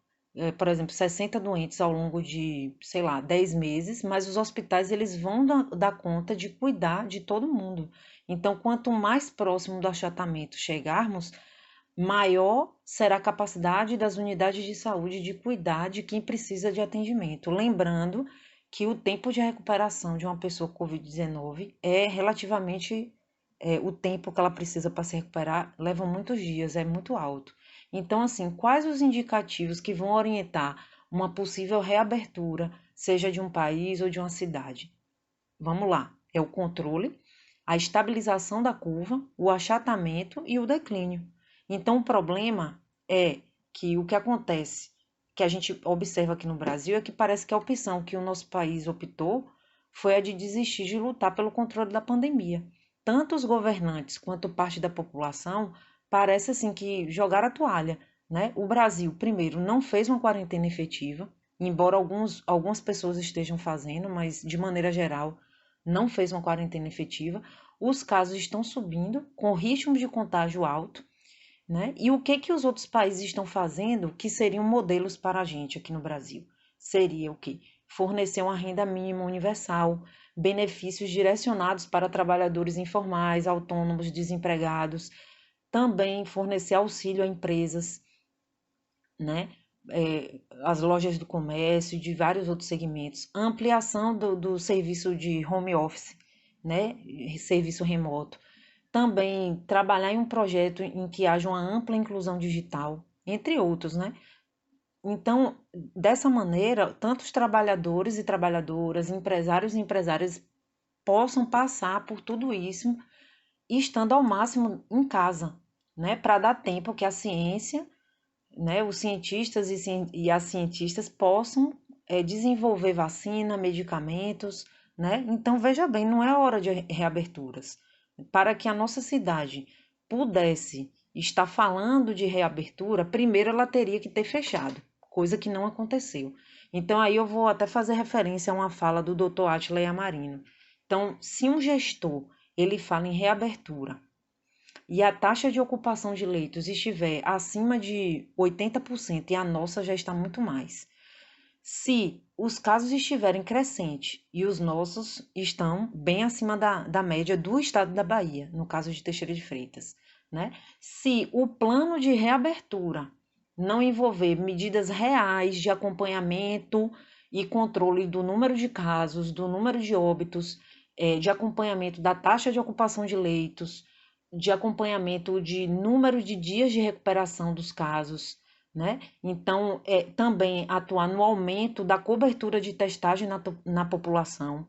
por exemplo, 60 doentes ao longo de, sei lá, 10 meses, mas os hospitais eles vão dar conta de cuidar de todo mundo. Então, quanto mais próximo do achatamento chegarmos, maior será a capacidade das unidades de saúde de cuidar de quem precisa de atendimento. Lembrando que o tempo de recuperação de uma pessoa com Covid-19 é relativamente o tempo que ela precisa para se recuperar leva muitos dias, é muito alto. Então, assim, quais os indicativos que vão orientar uma possível reabertura seja de um país ou de uma cidade. Vamos lá, é o controle, a estabilização da curva, o achatamento e o declínio. Então, o problema é que o que acontece, que a gente observa aqui no Brasil, é que parece que a opção que o nosso país optou foi a de desistir de lutar pelo controle da pandemia. Tanto os governantes quanto parte da população parece assim que jogaram a toalha, né? O Brasil, primeiro, não fez uma quarentena efetiva, embora algumas pessoas estejam fazendo, mas de maneira geral não fez uma quarentena efetiva. Os casos estão subindo com ritmo de contágio alto, né? E o que os outros países estão fazendo que seriam modelos para a gente aqui no Brasil? Seria o quê? Fornecer uma renda mínima universal, benefícios direcionados para trabalhadores informais, autônomos, desempregados, também fornecer auxílio a empresas, né? As lojas do comércio, de vários outros segmentos, ampliação do serviço de home office, né? Serviço remoto. Também trabalhar em um projeto em que haja uma ampla inclusão digital, entre outros, né? Então, dessa maneira, tanto os trabalhadores e trabalhadoras, empresários e empresárias possam passar por tudo isso estando ao máximo em casa, né? Para dar tempo que a ciência, né, os cientistas e as cientistas possam desenvolver vacina, medicamentos, né? Então, veja bem, não é hora de reaberturas. Para que a nossa cidade pudesse estar falando de reabertura, primeiro ela teria que ter fechado, coisa que não aconteceu. Então, aí eu vou até fazer referência a uma fala do Dr. Átila Yamarino. Então, se um gestor ele fala em reabertura e a taxa de ocupação de leitos estiver acima de 80% e a nossa já está muito mais. Se os casos estiverem crescentes e os nossos estão bem acima da média do estado da Bahia, no caso de Teixeira de Freitas, né? Se o plano de reabertura não envolver medidas reais de acompanhamento e controle do número de casos, do número de óbitos, de acompanhamento da taxa de ocupação de leitos, de acompanhamento de número de dias de recuperação dos casos, né? Então, também atuar no aumento da cobertura de testagem na população.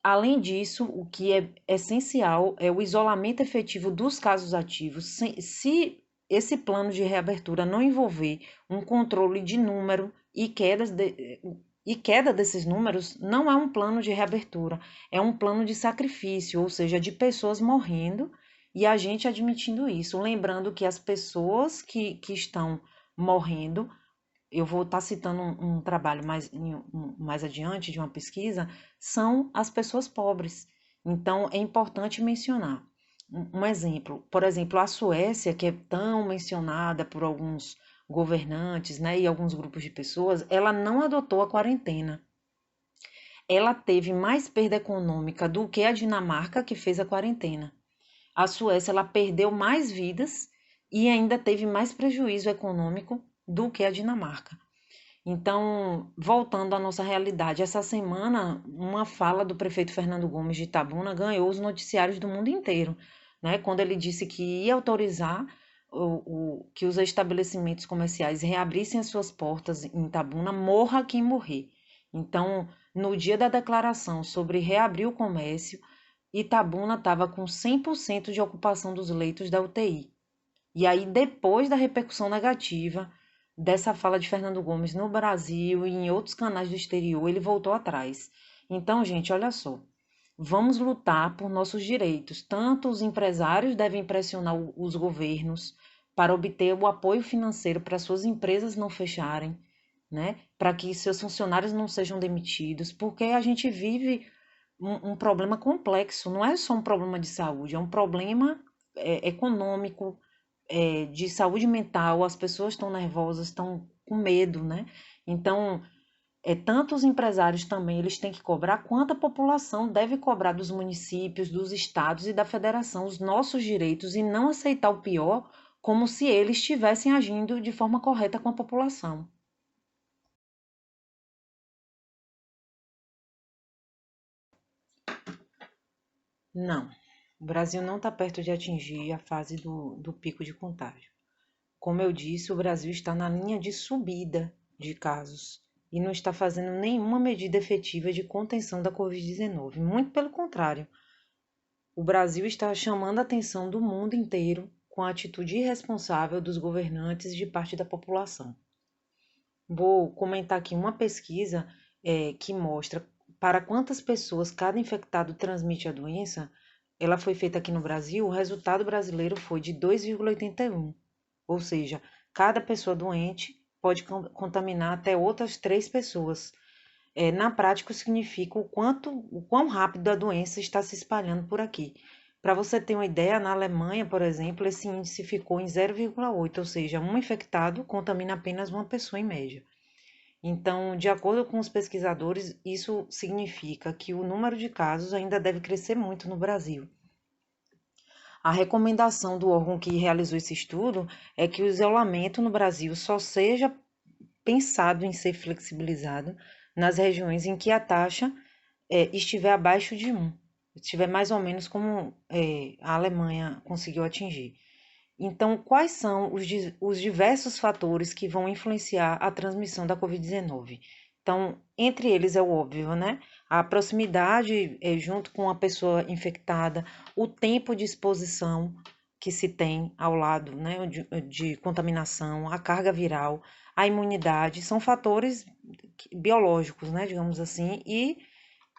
Além disso, o que é essencial é o isolamento efetivo dos casos ativos. Se esse plano de reabertura não envolver um controle de número e queda desses números, não é um plano de reabertura, é um plano de sacrifício, ou seja, de pessoas morrendo e a gente admitindo isso. Lembrando que as pessoas que estão morrendo, eu vou estar citando um trabalho mais adiante de uma pesquisa, são as pessoas pobres. Então, é importante mencionar. Um exemplo, por exemplo, a Suécia, que é tão mencionada por alguns governantes, né, e alguns grupos de pessoas, ela não adotou a quarentena. Ela teve mais perda econômica do que a Dinamarca, que fez a quarentena. A Suécia, ela perdeu mais vidas e ainda teve mais prejuízo econômico do que a Dinamarca. Então, voltando à nossa realidade, essa semana, uma fala do prefeito Fernando Gomes de Itabuna ganhou os noticiários do mundo inteiro, né? Quando ele disse que ia autorizar que os estabelecimentos comerciais reabrissem as suas portas em Itabuna, morra quem morrer. Então, no dia da declaração sobre reabrir o comércio, Itabuna estava com 100% de ocupação dos leitos da UTI. E aí, depois da repercussão negativa dessa fala de Fernando Gomes no Brasil e em outros canais do exterior, ele voltou atrás. Então, gente, olha só. Vamos lutar por nossos direitos. Tanto os empresários devem pressionar os governos para obter o apoio financeiro para suas empresas não fecharem, né? Para que seus funcionários não sejam demitidos, porque a gente vive um problema complexo. Não é só um problema de saúde, é um problema econômico, de saúde mental, as pessoas estão nervosas, estão com medo, né? Então, tanto os empresários também, eles têm que cobrar, quanto a população deve cobrar dos municípios, dos estados e da federação os nossos direitos e não aceitar o pior como se eles estivessem agindo de forma correta com a população. Não, o Brasil não está perto de atingir a fase do pico de contágio. Como eu disse, o Brasil está na linha de subida de casos, e não está fazendo nenhuma medida efetiva de contenção da Covid-19. Muito pelo contrário, o Brasil está chamando a atenção do mundo inteiro com a atitude irresponsável dos governantes e de parte da população. Vou comentar aqui uma pesquisa que mostra para quantas pessoas cada infectado transmite a doença. Ela foi feita aqui no Brasil, o resultado brasileiro foi de 2,81, ou seja, cada pessoa doente pode contaminar até outras 3 pessoas. Na prática, significa o quão rápido a doença está se espalhando por aqui. Para você ter uma ideia, na Alemanha, por exemplo, esse índice ficou em 0,8, ou seja, um infectado contamina apenas uma pessoa em média. Então, de acordo com os pesquisadores, isso significa que o número de casos ainda deve crescer muito no Brasil. A recomendação do órgão que realizou esse estudo é que o isolamento no Brasil só seja pensado em ser flexibilizado nas regiões em que a taxa estiver abaixo de 1, estiver mais ou menos como a Alemanha conseguiu atingir. Então, quais são os diversos fatores que vão influenciar a transmissão da Covid-19? Então, entre eles é o óbvio, né? A proximidade junto com a pessoa infectada, o tempo de exposição que se tem ao lado, né, de contaminação, a carga viral, a imunidade, são fatores biológicos, né, digamos assim, e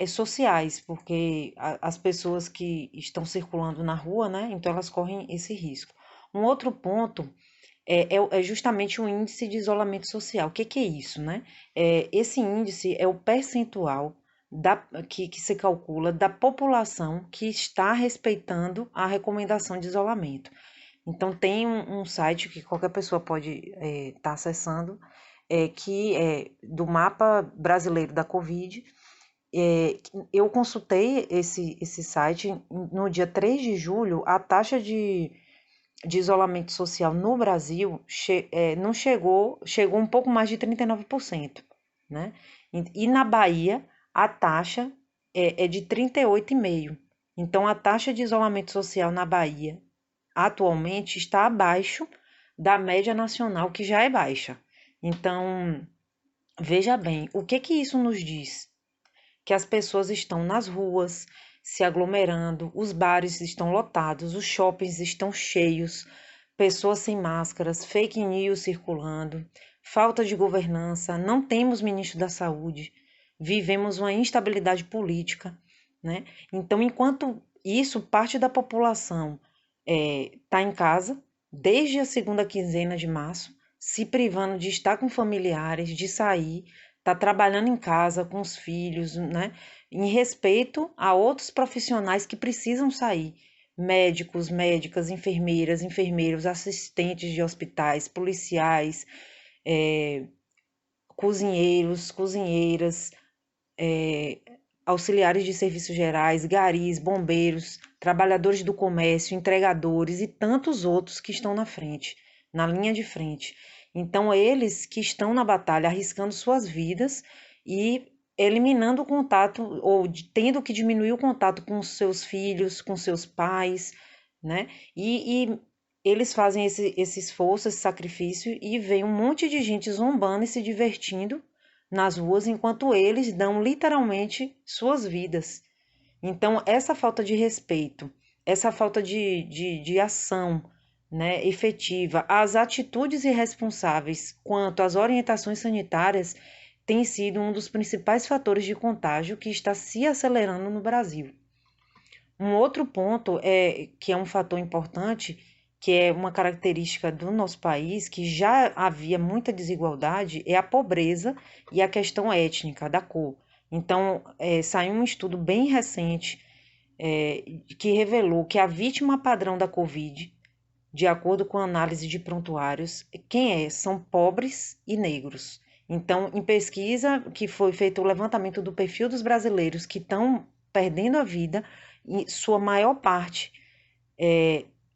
sociais, porque as pessoas que estão circulando na rua, né, então elas correm esse risco. Um outro ponto é justamente o índice de isolamento social. O que é isso, né? Esse índice é o percentual que se calcula da população que está respeitando a recomendação de isolamento. Então, tem um site que qualquer pessoa pode estar acessando, que é do Mapa Brasileiro da Covid. Eu consultei esse site no dia 3 de julho, a taxa de isolamento social no Brasil não chegou um pouco mais de 39%, né? E na Bahia, a taxa é de 38,5%. Então, a taxa de isolamento social na Bahia, atualmente, está abaixo da média nacional, que já é baixa. Então, veja bem, o que isso nos diz? Que as pessoas estão nas ruas, se aglomerando, os bares estão lotados, os shoppings estão cheios, pessoas sem máscaras, fake news circulando, falta de governança, não temos ministro da saúde, vivemos uma instabilidade política, né? Então, enquanto isso, parte da população está em casa, desde a segunda quinzena de março, se privando de estar com familiares, de sair, está trabalhando em casa com os filhos, né? Em respeito a outros profissionais que precisam sair. Médicos, médicas, enfermeiras, enfermeiros, assistentes de hospitais, policiais, cozinheiros, cozinheiras, auxiliares de serviços gerais, garis, bombeiros, trabalhadores do comércio, entregadores e tantos outros que estão na frente, na linha de frente. Então, eles que estão na batalha, arriscando suas vidas e eliminando o contato, ou tendo que diminuir o contato com seus filhos, com seus pais, né? E eles fazem esse esforço, esse sacrifício, e vem um monte de gente zombando e se divertindo nas ruas, enquanto eles dão literalmente suas vidas. Então, essa falta de respeito, essa falta de ação, né, efetiva, as atitudes irresponsáveis quanto às orientações sanitárias tem sido um dos principais fatores de contágio que está se acelerando no Brasil. Um outro ponto que é um fator importante, que é uma característica do nosso país, que já havia muita desigualdade, é a pobreza e a questão étnica, da cor. Então, saiu um estudo bem recente que revelou que a vítima padrão da Covid, de acordo com a análise de prontuários, quem é? São pobres e negros. Então, em pesquisa que foi feito o levantamento do perfil dos brasileiros que estão perdendo a vida, e sua maior parte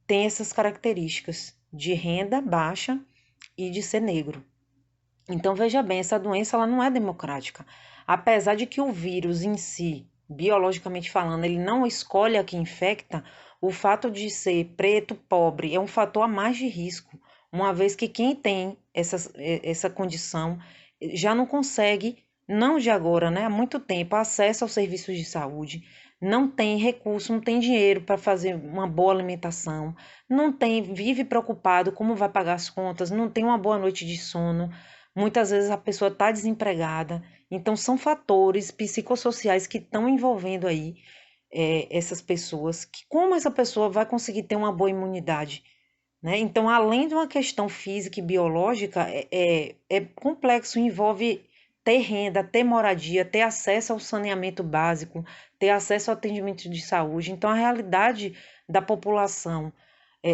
tem essas características de renda baixa e de ser negro. Então, veja bem, essa doença ela não é democrática. Apesar de que o vírus em si, biologicamente falando, ele não escolhe a que infecta, o fato de ser preto, pobre, é um fator a mais de risco, uma vez que quem tem essa condição já não consegue, não de agora, né? Há muito tempo, acesso aos serviços de saúde, não tem recurso, não tem dinheiro para fazer uma boa alimentação, não tem, vive preocupado como vai pagar as contas, não tem uma boa noite de sono. Muitas vezes a pessoa está desempregada. Então, são fatores psicossociais que estão envolvendo aí essas pessoas, que como essa pessoa vai conseguir ter uma boa imunidade, né? Então, além de uma questão física e biológica, é complexo, envolve ter renda, ter moradia, ter acesso ao saneamento básico, ter acesso ao atendimento de saúde. Então, a realidade da população,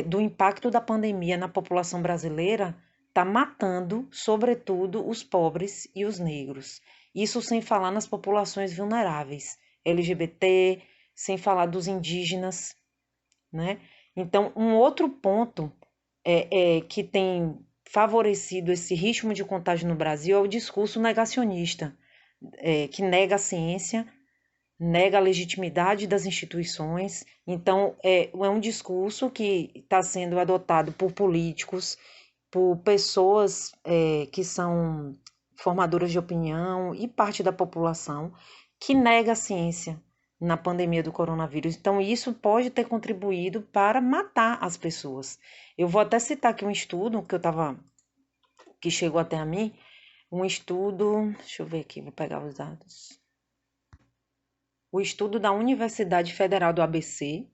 do impacto da pandemia na população brasileira, está matando, sobretudo, os pobres e os negros. Isso sem falar nas populações vulneráveis, LGBT, sem falar dos indígenas, né? Então, um outro ponto que tem favorecido esse ritmo de contágio no Brasil é o discurso negacionista, que nega a ciência, nega a legitimidade das instituições. Então, é um discurso que está sendo adotado por políticos, por pessoas que são formadoras de opinião e parte da população que nega a ciência na pandemia do coronavírus. Então, isso pode ter contribuído para matar as pessoas. Eu vou até citar aqui um estudo que chegou até a mim, um estudo, deixa eu ver aqui, vou pegar os dados. O estudo da Universidade Federal do ABC,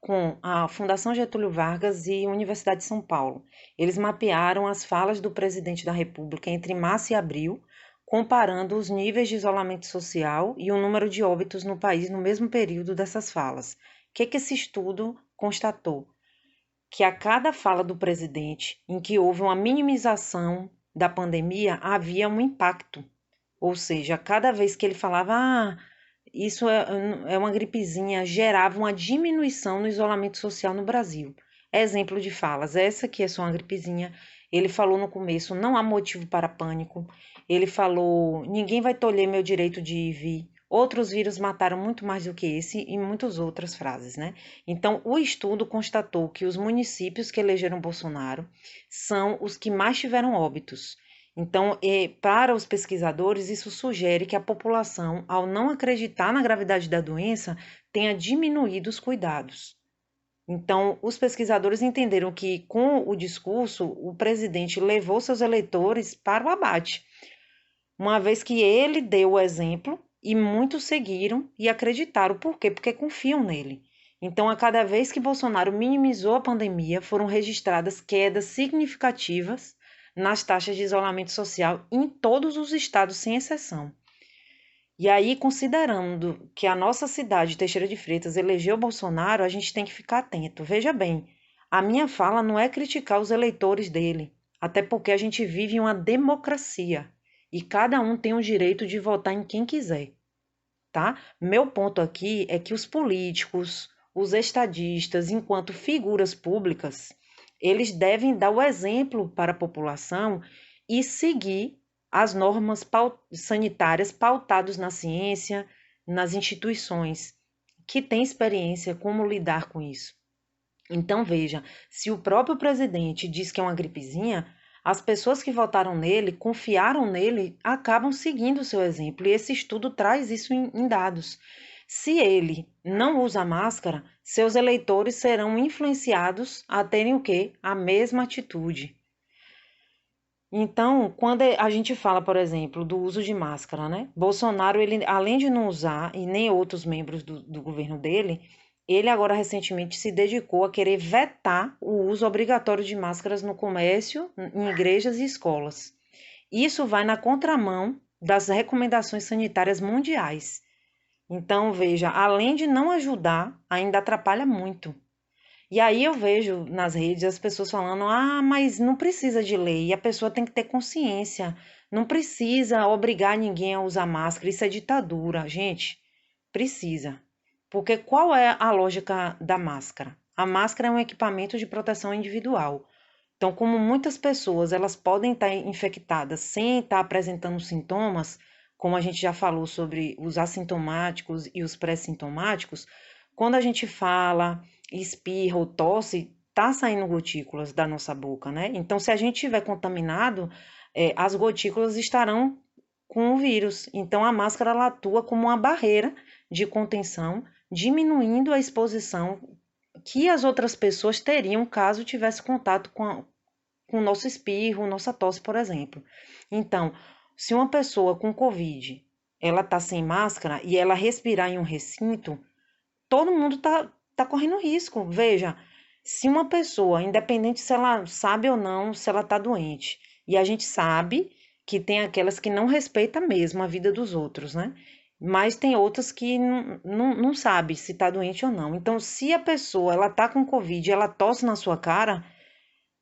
com a Fundação Getúlio Vargas e a Universidade de São Paulo. Eles mapearam as falas do presidente da República entre março e abril, comparando os níveis de isolamento social e o número de óbitos no país no mesmo período dessas falas. O que esse estudo constatou? Que a cada fala do presidente em que houve uma minimização da pandemia, havia um impacto. Ou seja, cada vez que ele falava, isso é uma gripezinha, gerava uma diminuição no isolamento social no Brasil. Exemplo de falas, essa aqui é só uma gripezinha. Ele falou no começo, não há motivo para pânico. Ele falou, ninguém vai tolher meu direito de ir e vir. Outros vírus mataram muito mais do que esse e muitas outras frases, né? Então, o estudo constatou que os municípios que elegeram Bolsonaro são os que mais tiveram óbitos. Então, para os pesquisadores, isso sugere que a população, ao não acreditar na gravidade da doença, tenha diminuído os cuidados. Então, os pesquisadores entenderam que, com o discurso, o presidente levou seus eleitores para o abate, uma vez que ele deu o exemplo e muitos seguiram e acreditaram. Por quê? Porque confiam nele. Então, a cada vez que Bolsonaro minimizou a pandemia, foram registradas quedas significativas nas taxas de isolamento social em todos os estados, sem exceção. E aí, considerando que a nossa cidade, Teixeira de Freitas, elegeu Bolsonaro, a gente tem que ficar atento. Veja bem, a minha fala não é criticar os eleitores dele, até porque a gente vive em uma democracia e cada um tem o direito de votar em quem quiser, tá? Meu ponto aqui é que os políticos, os estadistas, enquanto figuras públicas, eles devem dar o exemplo para a população e seguir as normas sanitárias pautadas na ciência, nas instituições que têm experiência como lidar com isso. Então, veja, se o próprio presidente diz que é uma gripezinha, as pessoas que votaram nele, confiaram nele, acabam seguindo o seu exemplo. E esse estudo traz isso em dados. Se ele não usa máscara, seus eleitores serão influenciados a terem o quê? A mesma atitude. Então, quando a gente fala, por exemplo, do uso de máscara, né? Bolsonaro, ele, além de não usar, e nem outros membros do governo dele, ele agora recentemente se dedicou a querer vetar o uso obrigatório de máscaras no comércio, em igrejas e escolas. Isso vai na contramão das recomendações sanitárias mundiais. Então, veja, além de não ajudar, ainda atrapalha muito. E aí eu vejo nas redes as pessoas falando: ah, mas não precisa de lei, a pessoa tem que ter consciência, não precisa obrigar ninguém a usar máscara, isso é ditadura. Gente, precisa. Porque qual é a lógica da máscara? A máscara é um equipamento de proteção individual. Então, como muitas pessoas elas podem estar infectadas sem estar apresentando sintomas, como a gente já falou sobre os assintomáticos e os pré-sintomáticos, quando a gente fala, espirra ou tosse, tá saindo gotículas da nossa boca, né? Então, se a gente estiver contaminado, as gotículas estarão com o vírus. Então, a máscara ela atua como uma barreira de contenção, diminuindo a exposição que as outras pessoas teriam caso tivesse contato com o nosso espirro, nossa tosse, por exemplo. Então, se uma pessoa com Covid, ela tá sem máscara e ela respirar em um recinto, todo mundo tá correndo risco. Veja, se uma pessoa, independente se ela sabe ou não, se ela tá doente, e a gente sabe que tem aquelas que não respeitam mesmo a vida dos outros, né? Mas tem outras que não sabe se tá doente ou não. Então, se a pessoa, ela tá com Covid e ela tosse na sua cara,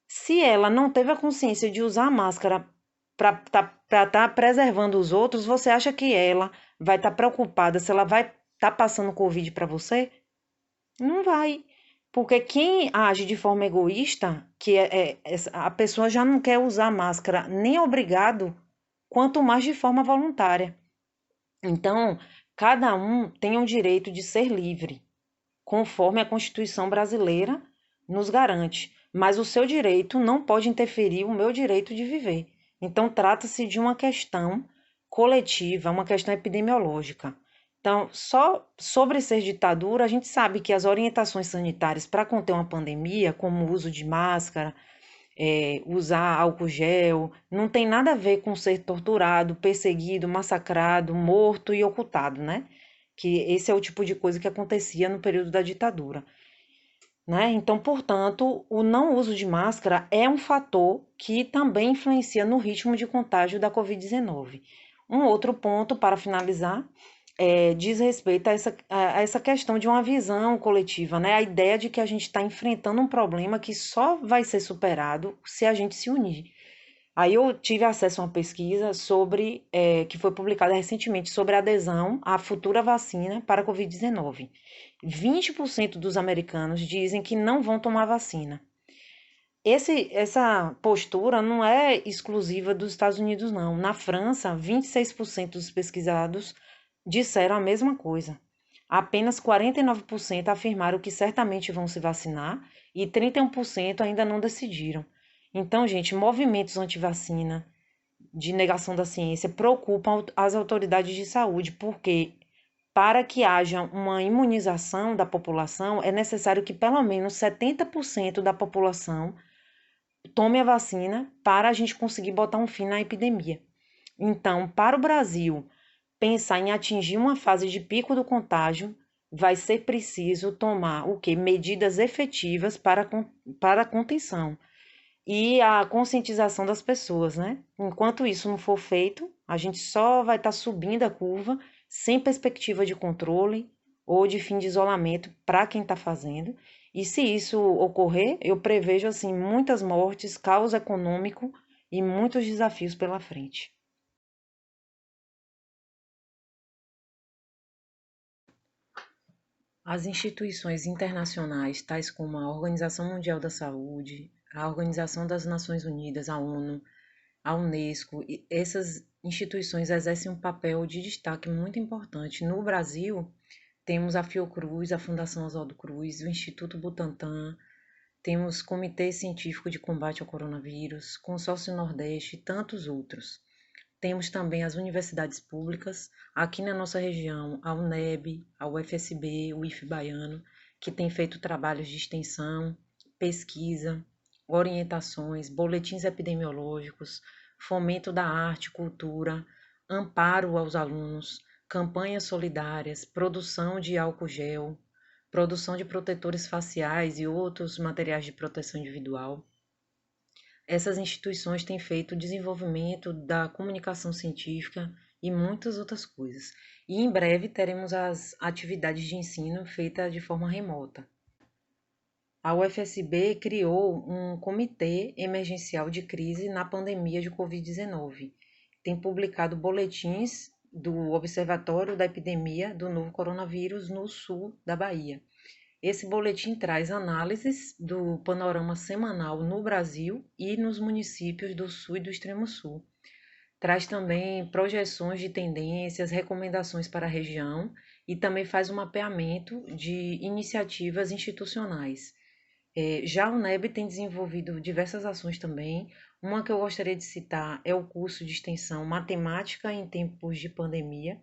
se ela não teve a consciência de usar a máscara para estar preservando os outros, você acha que ela vai estar preocupada se ela vai estar passando Covid para você? Não vai. Porque quem age de forma egoísta, a pessoa já não quer usar máscara nem obrigado, quanto mais de forma voluntária. Então, cada um tem o direito de ser livre, conforme a Constituição brasileira nos garante. Mas o seu direito não pode interferir o meu direito de viver. Então, trata-se de uma questão coletiva, uma questão epidemiológica. Então, só sobre ser ditadura, a gente sabe que as orientações sanitárias para conter uma pandemia, como o uso de máscara, usar álcool gel, não tem nada a ver com ser torturado, perseguido, massacrado, morto e ocultado, né? Que esse é o tipo de coisa que acontecia no período da ditadura, né? Então, portanto, o não uso de máscara é um fator que também influencia no ritmo de contágio da Covid-19. Um outro ponto, para finalizar, diz respeito a essa questão de uma visão coletiva, né? A ideia de que a gente está enfrentando um problema que só vai ser superado se a gente se unir. Aí eu tive acesso a uma pesquisa que foi publicada recentemente sobre a adesão à futura vacina para a Covid-19. 20% dos americanos dizem que não vão tomar vacina. Essa postura não é exclusiva dos Estados Unidos, não. Na França, 26% dos pesquisados disseram a mesma coisa. Apenas 49% afirmaram que certamente vão se vacinar e 31% ainda não decidiram. Então, gente, movimentos anti-vacina, de negação da ciência, preocupam as autoridades de saúde, porque para que haja uma imunização da população, é necessário que pelo menos 70% da população tome a vacina para a gente conseguir botar um fim na epidemia. Então, para o Brasil pensar em atingir uma fase de pico do contágio, vai ser preciso tomar o quê? Medidas efetivas para a contenção e a conscientização das pessoas, né? Enquanto isso não for feito, a gente só vai estar subindo a curva sem perspectiva de controle ou de fim de isolamento para quem está fazendo. E se isso ocorrer, eu prevejo assim muitas mortes, caos econômico e muitos desafios pela frente. As instituições internacionais, tais como a Organização Mundial da Saúde, a Organização das Nações Unidas, a ONU, a Unesco, essas instituições exercem um papel de destaque muito importante. No Brasil, temos a Fiocruz, a Fundação Oswaldo Cruz, o Instituto Butantan, temos Comitê Científico de Combate ao Coronavírus, Consórcio Nordeste e tantos outros. Temos também as universidades públicas, aqui na nossa região, a UNEB, a UFSB, o IF Baiano, que tem feito trabalhos de extensão, pesquisa, orientações, boletins epidemiológicos, fomento da arte, cultura, amparo aos alunos, campanhas solidárias, produção de álcool gel, produção de protetores faciais e outros materiais de proteção individual. Essas instituições têm feito o desenvolvimento da comunicação científica e muitas outras coisas. E em breve teremos as atividades de ensino feitas de forma remota. A UFSB criou um comitê emergencial de crise na pandemia de Covid-19. Tem publicado boletins do Observatório da Epidemia do Novo Coronavírus no sul da Bahia. Esse boletim traz análises do panorama semanal no Brasil e nos municípios do Sul e do Extremo Sul. Traz também projeções de tendências, recomendações para a região e também faz um mapeamento de iniciativas institucionais. Já a UNEB tem desenvolvido diversas ações também. Uma que eu gostaria de citar é o curso de extensão Matemática em Tempos de Pandemia,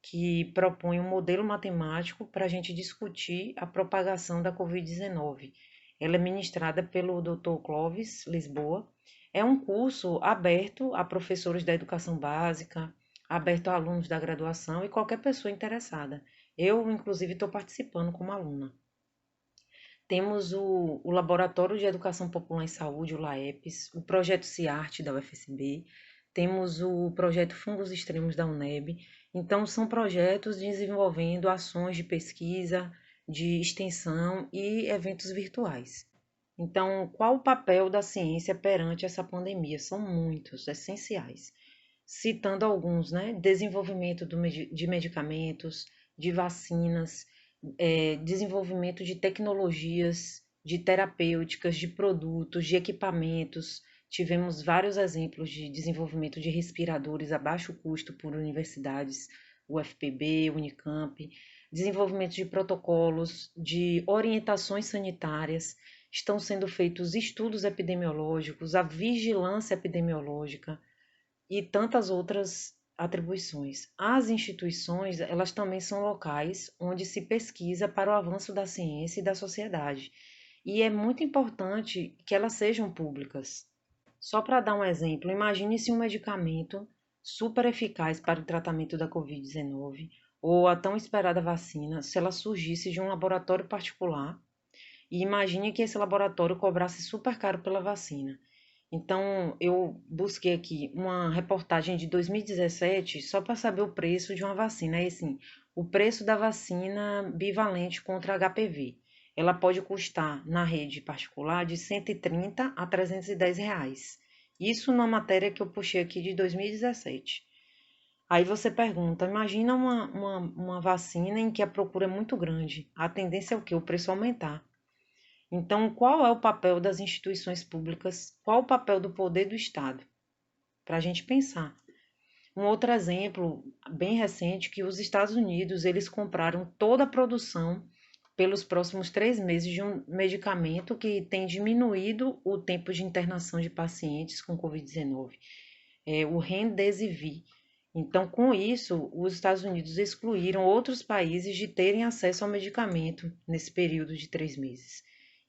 que propõe um modelo matemático para a gente discutir a propagação da Covid-19. Ela é ministrada pelo Dr. Clóvis Lisboa. É um curso aberto a professores da educação básica, aberto a alunos da graduação e qualquer pessoa interessada. Eu, inclusive, estou participando como aluna. Temos o Laboratório de Educação Popular em Saúde, o LAEPS, o projeto CIARTE da UFSB, temos o projeto Fungos Extremos da UNEB. Então, são projetos desenvolvendo ações de pesquisa, de extensão e eventos virtuais. Então, qual o papel da ciência perante essa pandemia? São muitos, essenciais. Citando alguns, né? Desenvolvimento de medicamentos, de vacinas, desenvolvimento de tecnologias, de terapêuticas, de produtos, de equipamentos. Tivemos vários exemplos de desenvolvimento de respiradores a baixo custo por universidades, UFPB, Unicamp, desenvolvimento de protocolos, de orientações sanitárias. Estão sendo feitos estudos epidemiológicos, a vigilância epidemiológica e tantas outras atribuições. As instituições, elas também são locais onde se pesquisa para o avanço da ciência e da sociedade. E é muito importante que elas sejam públicas. Só para dar um exemplo, imagine se um medicamento super eficaz para o tratamento da Covid-19 ou a tão esperada vacina, se ela surgisse de um laboratório particular e imagine que esse laboratório cobrasse super caro pela vacina. Então, eu busquei aqui uma reportagem de 2017 só para saber o preço de uma vacina. É assim, o preço da vacina bivalente contra HPV. Ela pode custar na rede particular de 130 a 310 reais. Isso na matéria que eu puxei aqui de 2017. Aí você pergunta, imagina uma vacina em que a procura é muito grande. A tendência é o quê? O preço aumentar. Então, qual é o papel das instituições públicas? Qual o papel do poder do Estado? Para a gente pensar. Um outro exemplo bem recente que os Estados Unidos eles compraram toda a produção pelos próximos 3 meses de um medicamento que tem diminuído o tempo de internação de pacientes com Covid-19, o Remdesivir. Então, com isso, os Estados Unidos excluíram outros países de terem acesso ao medicamento nesse período de 3 meses.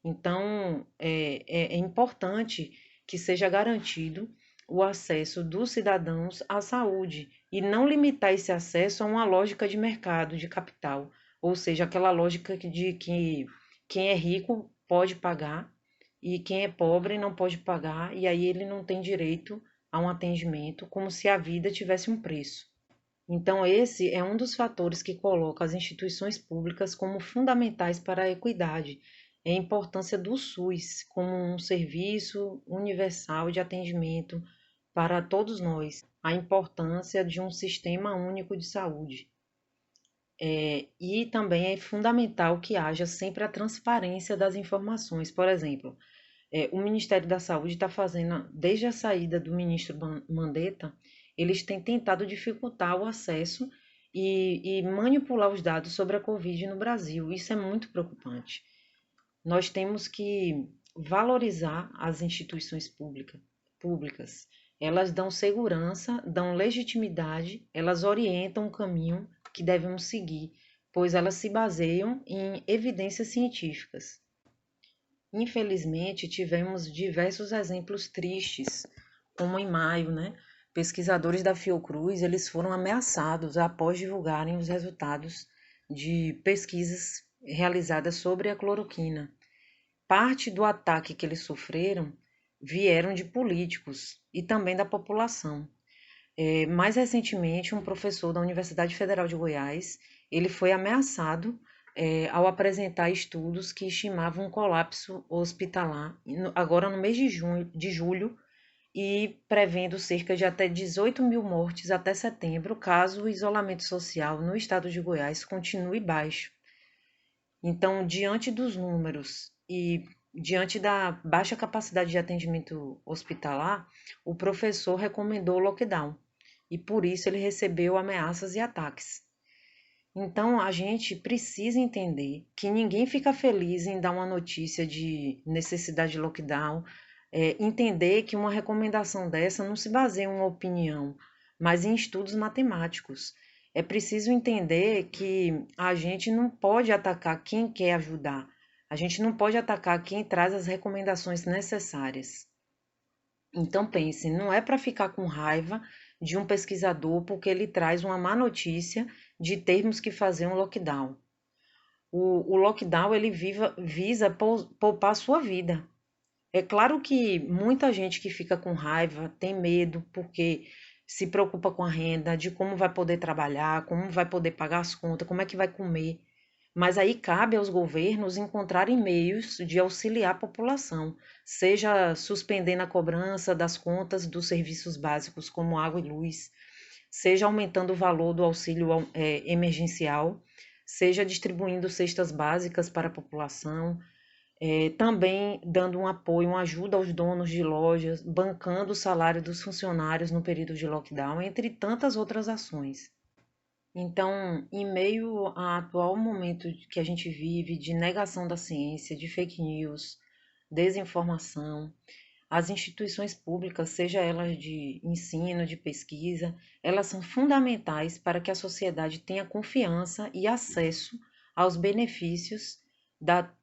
Então, é importante que seja garantido o acesso dos cidadãos à saúde e não limitar esse acesso a uma lógica de mercado, de capital, ou seja, aquela lógica de que quem é rico pode pagar e quem é pobre não pode pagar, e aí ele não tem direito a um atendimento, como se a vida tivesse um preço. Então, esse é um dos fatores que coloca as instituições públicas como fundamentais para a equidade. É a importância do SUS como um serviço universal de atendimento para todos nós. A importância de um sistema único de saúde. E também é fundamental que haja sempre a transparência das informações. Por exemplo, o Ministério da Saúde está fazendo, desde a saída do ministro Mandetta, eles têm tentado dificultar o acesso e manipular os dados sobre a Covid no Brasil. Isso é muito preocupante. Nós temos que valorizar as instituições públicas. Elas dão segurança, dão legitimidade, elas orientam o caminho que devemos seguir, pois elas se baseiam em evidências científicas. Infelizmente, tivemos diversos exemplos tristes, como em maio, né? Pesquisadores da Fiocruz, eles foram ameaçados após divulgarem os resultados de pesquisas realizadas sobre a cloroquina. Parte do ataque que eles sofreram vieram de políticos e também da população. Mais recentemente, um professor da Universidade Federal de Goiás, ele foi ameaçado ao apresentar estudos que estimavam um colapso hospitalar, agora no mês de julho, e prevendo cerca de até 18 mil mortes até setembro, caso o isolamento social no estado de Goiás continue baixo. Então, diante dos números e diante da baixa capacidade de atendimento hospitalar, o professor recomendou o lockdown e por isso ele recebeu ameaças e ataques. Então, a gente precisa entender que ninguém fica feliz em dar uma notícia de necessidade de lockdown, entender que uma recomendação dessa não se baseia em uma opinião, mas em estudos matemáticos. É preciso entender que a gente não pode atacar quem quer ajudar, a gente não pode atacar quem traz as recomendações necessárias. Então pense, não é para ficar com raiva de um pesquisador porque ele traz uma má notícia de termos que fazer um lockdown. O lockdown ele visa poupar a sua vida. É claro que muita gente que fica com raiva tem medo porque se preocupa com a renda, de como vai poder trabalhar, como vai poder pagar as contas, como é que vai comer. Mas aí cabe aos governos encontrarem meios de auxiliar a população, seja suspendendo a cobrança das contas dos serviços básicos, como água e luz, seja aumentando o valor do auxílio emergencial, seja distribuindo cestas básicas para a população, também dando um apoio, uma ajuda aos donos de lojas, bancando o salário dos funcionários no período de lockdown, entre tantas outras ações. Então, em meio ao atual momento que a gente vive de negação da ciência, de fake news, desinformação, as instituições públicas, seja elas de ensino, de pesquisa, elas são fundamentais para que a sociedade tenha confiança e acesso aos benefícios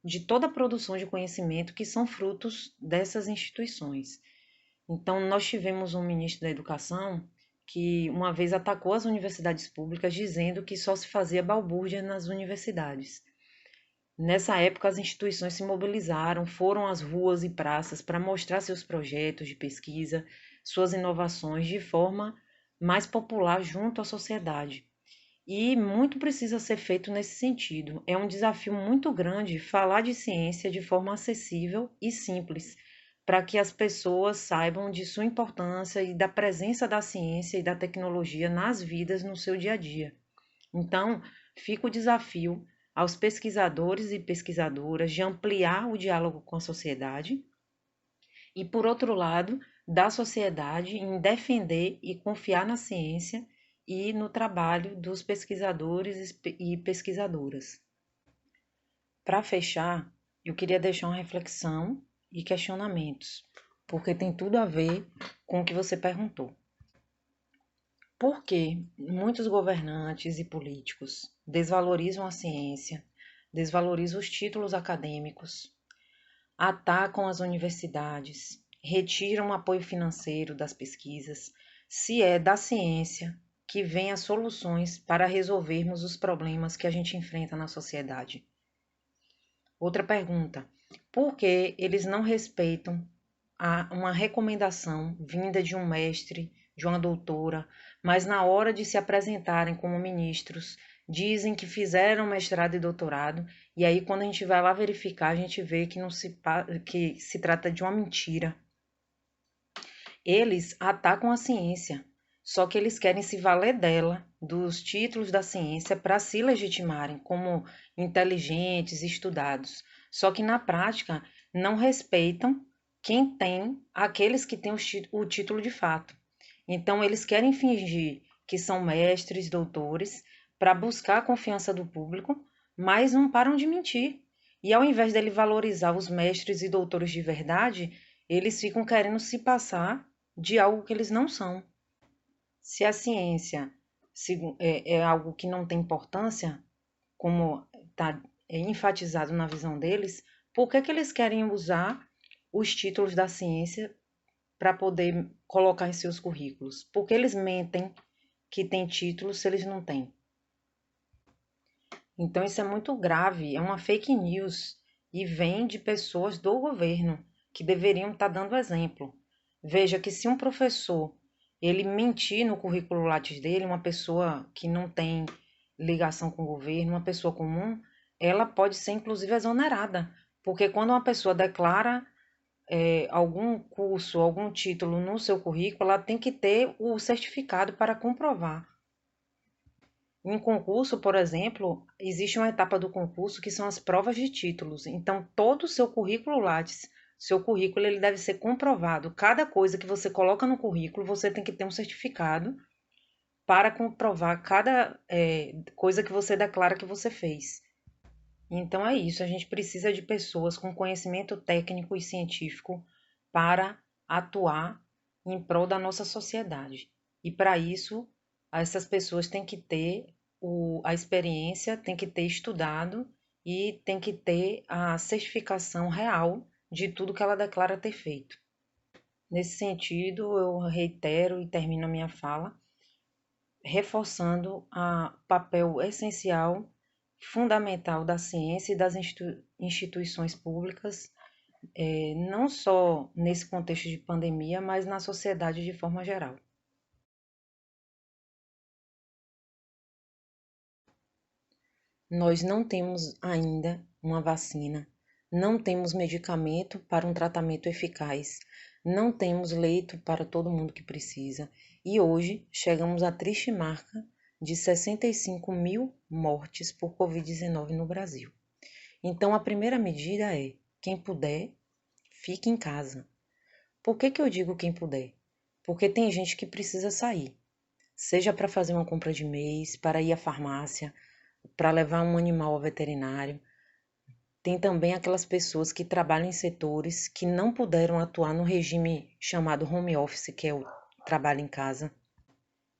de toda a produção de conhecimento que são frutos dessas instituições. Então, nós tivemos um ministro da Educação que uma vez atacou as universidades públicas dizendo que só se fazia balbúrdia nas universidades. Nessa época, as instituições se mobilizaram, foram às ruas e praças para mostrar seus projetos de pesquisa, suas inovações de forma mais popular junto à sociedade. E muito precisa ser feito nesse sentido. É um desafio muito grande falar de ciência de forma acessível e simples, para que as pessoas saibam de sua importância e da presença da ciência e da tecnologia nas vidas no seu dia a dia. Então, fica o desafio aos pesquisadores e pesquisadoras de ampliar o diálogo com a sociedade e, por outro lado, da sociedade em defender e confiar na ciência e no trabalho dos pesquisadores e pesquisadoras. Para fechar, eu queria deixar uma reflexão e questionamentos, porque tem tudo a ver com o que você perguntou. Por que muitos governantes e políticos desvalorizam a ciência, desvalorizam os títulos acadêmicos, atacam as universidades, retiram o apoio financeiro das pesquisas, se é da ciência que vêm as soluções para resolvermos os problemas que a gente enfrenta na sociedade? Outra pergunta: por que eles não respeitam uma recomendação vinda de um mestre, de uma doutora, mas na hora de se apresentarem como ministros, dizem que fizeram mestrado e doutorado, e aí quando a gente vai lá verificar, a gente vê que, não se, que se trata de uma mentira. Eles atacam a ciência, só que eles querem se valer dela, dos títulos da ciência, para se legitimarem como inteligentes, estudados. Só que na prática não respeitam quem tem, aqueles que têm o título de fato. Então eles querem fingir que são mestres, doutores, para buscar a confiança do público, mas não param de mentir. E ao invés dele valorizar os mestres e doutores de verdade, eles ficam querendo se passar de algo que eles não são. Se a ciência é algo que não tem importância, como está enfatizado na visão deles, por que que eles querem usar os títulos da ciência para poder colocar em seus currículos? Por que eles mentem que tem título se eles não têm? Então isso é muito grave, é uma fake news e vem de pessoas do governo que deveriam estar dando exemplo. Veja que se um professor ele mentir no currículo Lattes dele, uma pessoa que não tem ligação com o governo, uma pessoa comum, ela pode ser inclusive exonerada, porque quando uma pessoa declara algum curso, algum título no seu currículo, ela tem que ter o certificado para comprovar. Em concurso, por exemplo, existe uma etapa do concurso que são as provas de títulos. Então, todo o seu currículo Lattes, seu currículo, ele deve ser comprovado. Cada coisa que você coloca no currículo, você tem que ter um certificado para comprovar cada coisa que você declara que você fez. Então é isso, a gente precisa de pessoas com conhecimento técnico e científico para atuar em prol da nossa sociedade. E para isso, essas pessoas têm que ter a experiência, têm que ter estudado e têm que ter a certificação real de tudo que ela declara ter feito. Nesse sentido, eu reitero e termino a minha fala reforçando o papel essencial, fundamental da ciência e das instituições públicas, não só nesse contexto de pandemia, mas na sociedade de forma geral. Nós não temos ainda uma vacina, não temos medicamento para um tratamento eficaz, não temos leito para todo mundo que precisa, e hoje chegamos à triste marca de 65 mil mortes por Covid-19 no Brasil. Então, a primeira medida é: quem puder, fique em casa. Por que eu digo quem puder? Porque tem gente que precisa sair, seja para fazer uma compra de mês, para ir à farmácia, para levar um animal ao veterinário. Tem também aquelas pessoas que trabalham em setores que não puderam atuar no regime chamado home office, que é o trabalho em casa.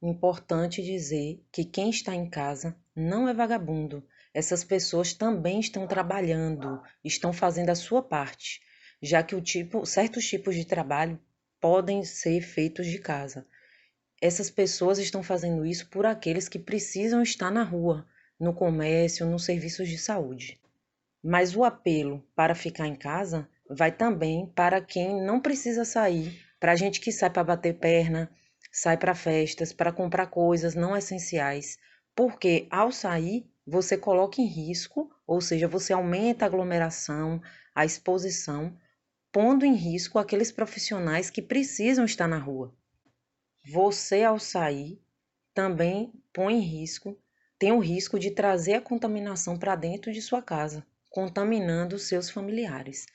Importante dizer que quem está em casa não é vagabundo. Essas pessoas também estão trabalhando, estão fazendo a sua parte, já que certos tipos de trabalho podem ser feitos de casa. Essas pessoas estão fazendo isso por aqueles que precisam estar na rua, no comércio, nos serviços de saúde. Mas o apelo para ficar em casa vai também para quem não precisa sair, para a gente que sai para bater perna, sai para festas, para comprar coisas não essenciais, porque ao sair você coloca em risco, ou seja, você aumenta a aglomeração, a exposição, pondo em risco aqueles profissionais que precisam estar na rua. Você, ao sair, também põe em risco, tem o risco de trazer a contaminação para dentro de sua casa, contaminando seus familiares.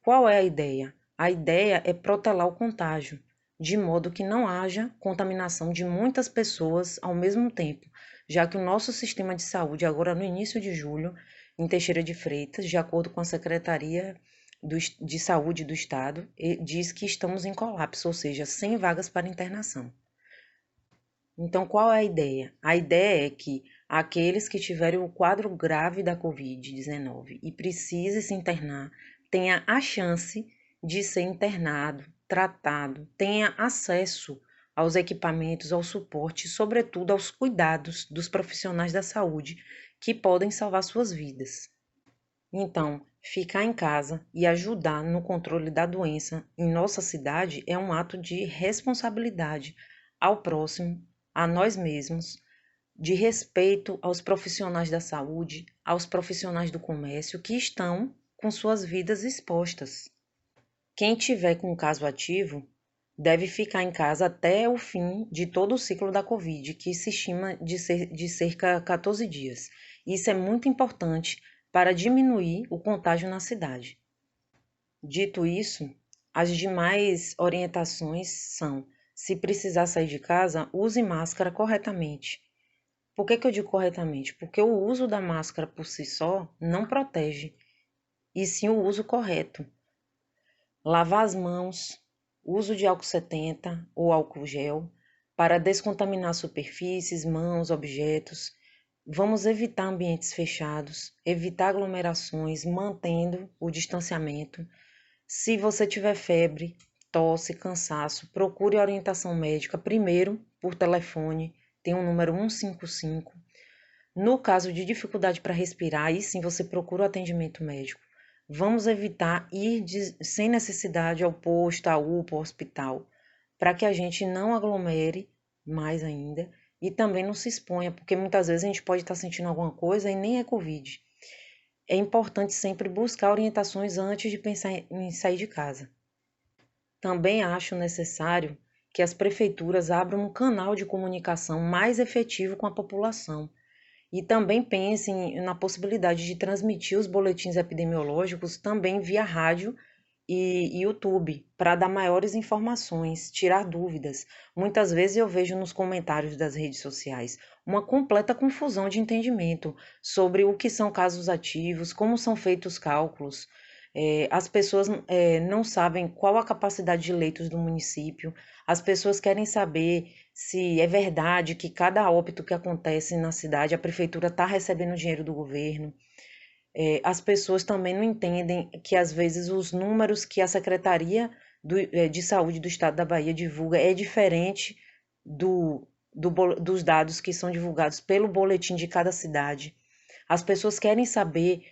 Qual é a ideia? A ideia é protelar o contágio, de modo que não haja contaminação de muitas pessoas ao mesmo tempo, já que o nosso sistema de saúde, agora no início de julho, em Teixeira de Freitas, de acordo com a Secretaria de Saúde do Estado, diz que estamos em colapso, ou seja, sem vagas para internação. Então, qual é a ideia? A ideia é que aqueles que tiverem o quadro grave da Covid-19 e precisem se internar, tenha a chance de ser internado, tratado, tenha acesso aos equipamentos, ao suporte, sobretudo aos cuidados dos profissionais da saúde que podem salvar suas vidas. Então, ficar em casa e ajudar no controle da doença em nossa cidade é um ato de responsabilidade ao próximo, a nós mesmos, de respeito aos profissionais da saúde, aos profissionais do comércio que estão com suas vidas expostas. Quem tiver com um caso ativo deve ficar em casa até o fim de todo o ciclo da Covid, que se estima de cerca de 14 dias. Isso é muito importante para diminuir o contágio na cidade. Dito isso, as demais orientações são: se precisar sair de casa, use máscara corretamente. Por que eu digo corretamente? Porque o uso da máscara por si só não protege, e sim o uso correto. Lavar as mãos, uso de álcool 70 ou álcool gel para descontaminar superfícies, mãos, objetos. Vamos evitar ambientes fechados, evitar aglomerações, mantendo o distanciamento. Se você tiver febre, tosse, cansaço, procure orientação médica primeiro por telefone, tem o número 155. No caso de dificuldade para respirar, aí sim você procura o atendimento médico. Vamos evitar ir sem necessidade ao posto, à UPA, ao hospital, para que a gente não aglomere mais ainda e também não se exponha, porque muitas vezes a gente pode estar sentindo alguma coisa e nem é Covid. É importante sempre buscar orientações antes de pensar em sair de casa. Também acho necessário que as prefeituras abram um canal de comunicação mais efetivo com a população e também pensem na possibilidade de transmitir os boletins epidemiológicos também via rádio e YouTube, para dar maiores informações, tirar dúvidas. Muitas vezes eu vejo nos comentários das redes sociais uma completa confusão de entendimento sobre o que são casos ativos, como são feitos os cálculos. As pessoas não sabem qual a capacidade de leitos do município, as pessoas querem saber se é verdade que cada óbito que acontece na cidade, a prefeitura está recebendo dinheiro do governo. As pessoas também não entendem que, às vezes, os números que a Secretaria de Saúde do Estado da Bahia divulga é diferente dos dados que são divulgados pelo boletim de cada cidade. As pessoas querem saber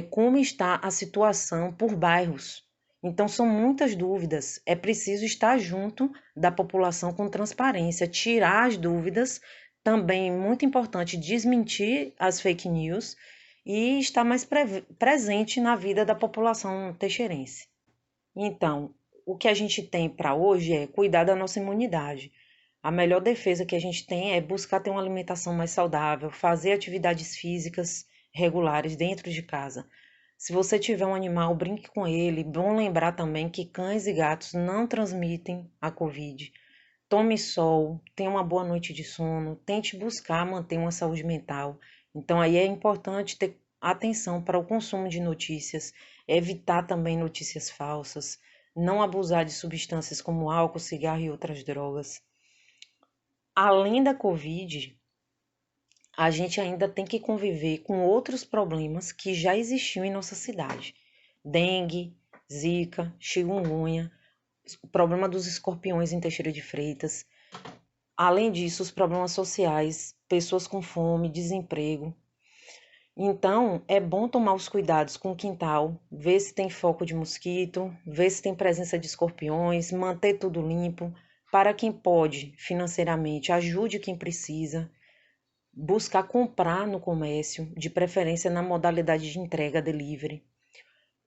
como está a situação por bairros. Então, são muitas dúvidas. É preciso estar junto da população com transparência, tirar as dúvidas. Também muito importante desmentir as fake news e estar mais presente na vida da população teixeirense. Então, o que a gente tem para hoje é cuidar da nossa imunidade. A melhor defesa que a gente tem é buscar ter uma alimentação mais saudável, fazer atividades físicas regulares dentro de casa. Se você tiver um animal, brinque com ele. Bom lembrar também que cães e gatos não transmitem a Covid. Tome sol, tenha uma boa noite de sono, tente buscar manter uma saúde mental. Então aí é importante ter atenção para o consumo de notícias, evitar também notícias falsas, não abusar de substâncias como álcool, cigarro e outras drogas. Além da Covid, a gente ainda tem que conviver com outros problemas que já existiam em nossa cidade. Dengue, zika, chikungunya, o problema dos escorpiões em Teixeira de Freitas. Além disso, os problemas sociais, pessoas com fome, desemprego. Então, é bom tomar os cuidados com o quintal, ver se tem foco de mosquito, ver se tem presença de escorpiões, manter tudo limpo. Para quem pode financeiramente, ajude quem precisa. Buscar comprar no comércio, de preferência na modalidade de entrega delivery.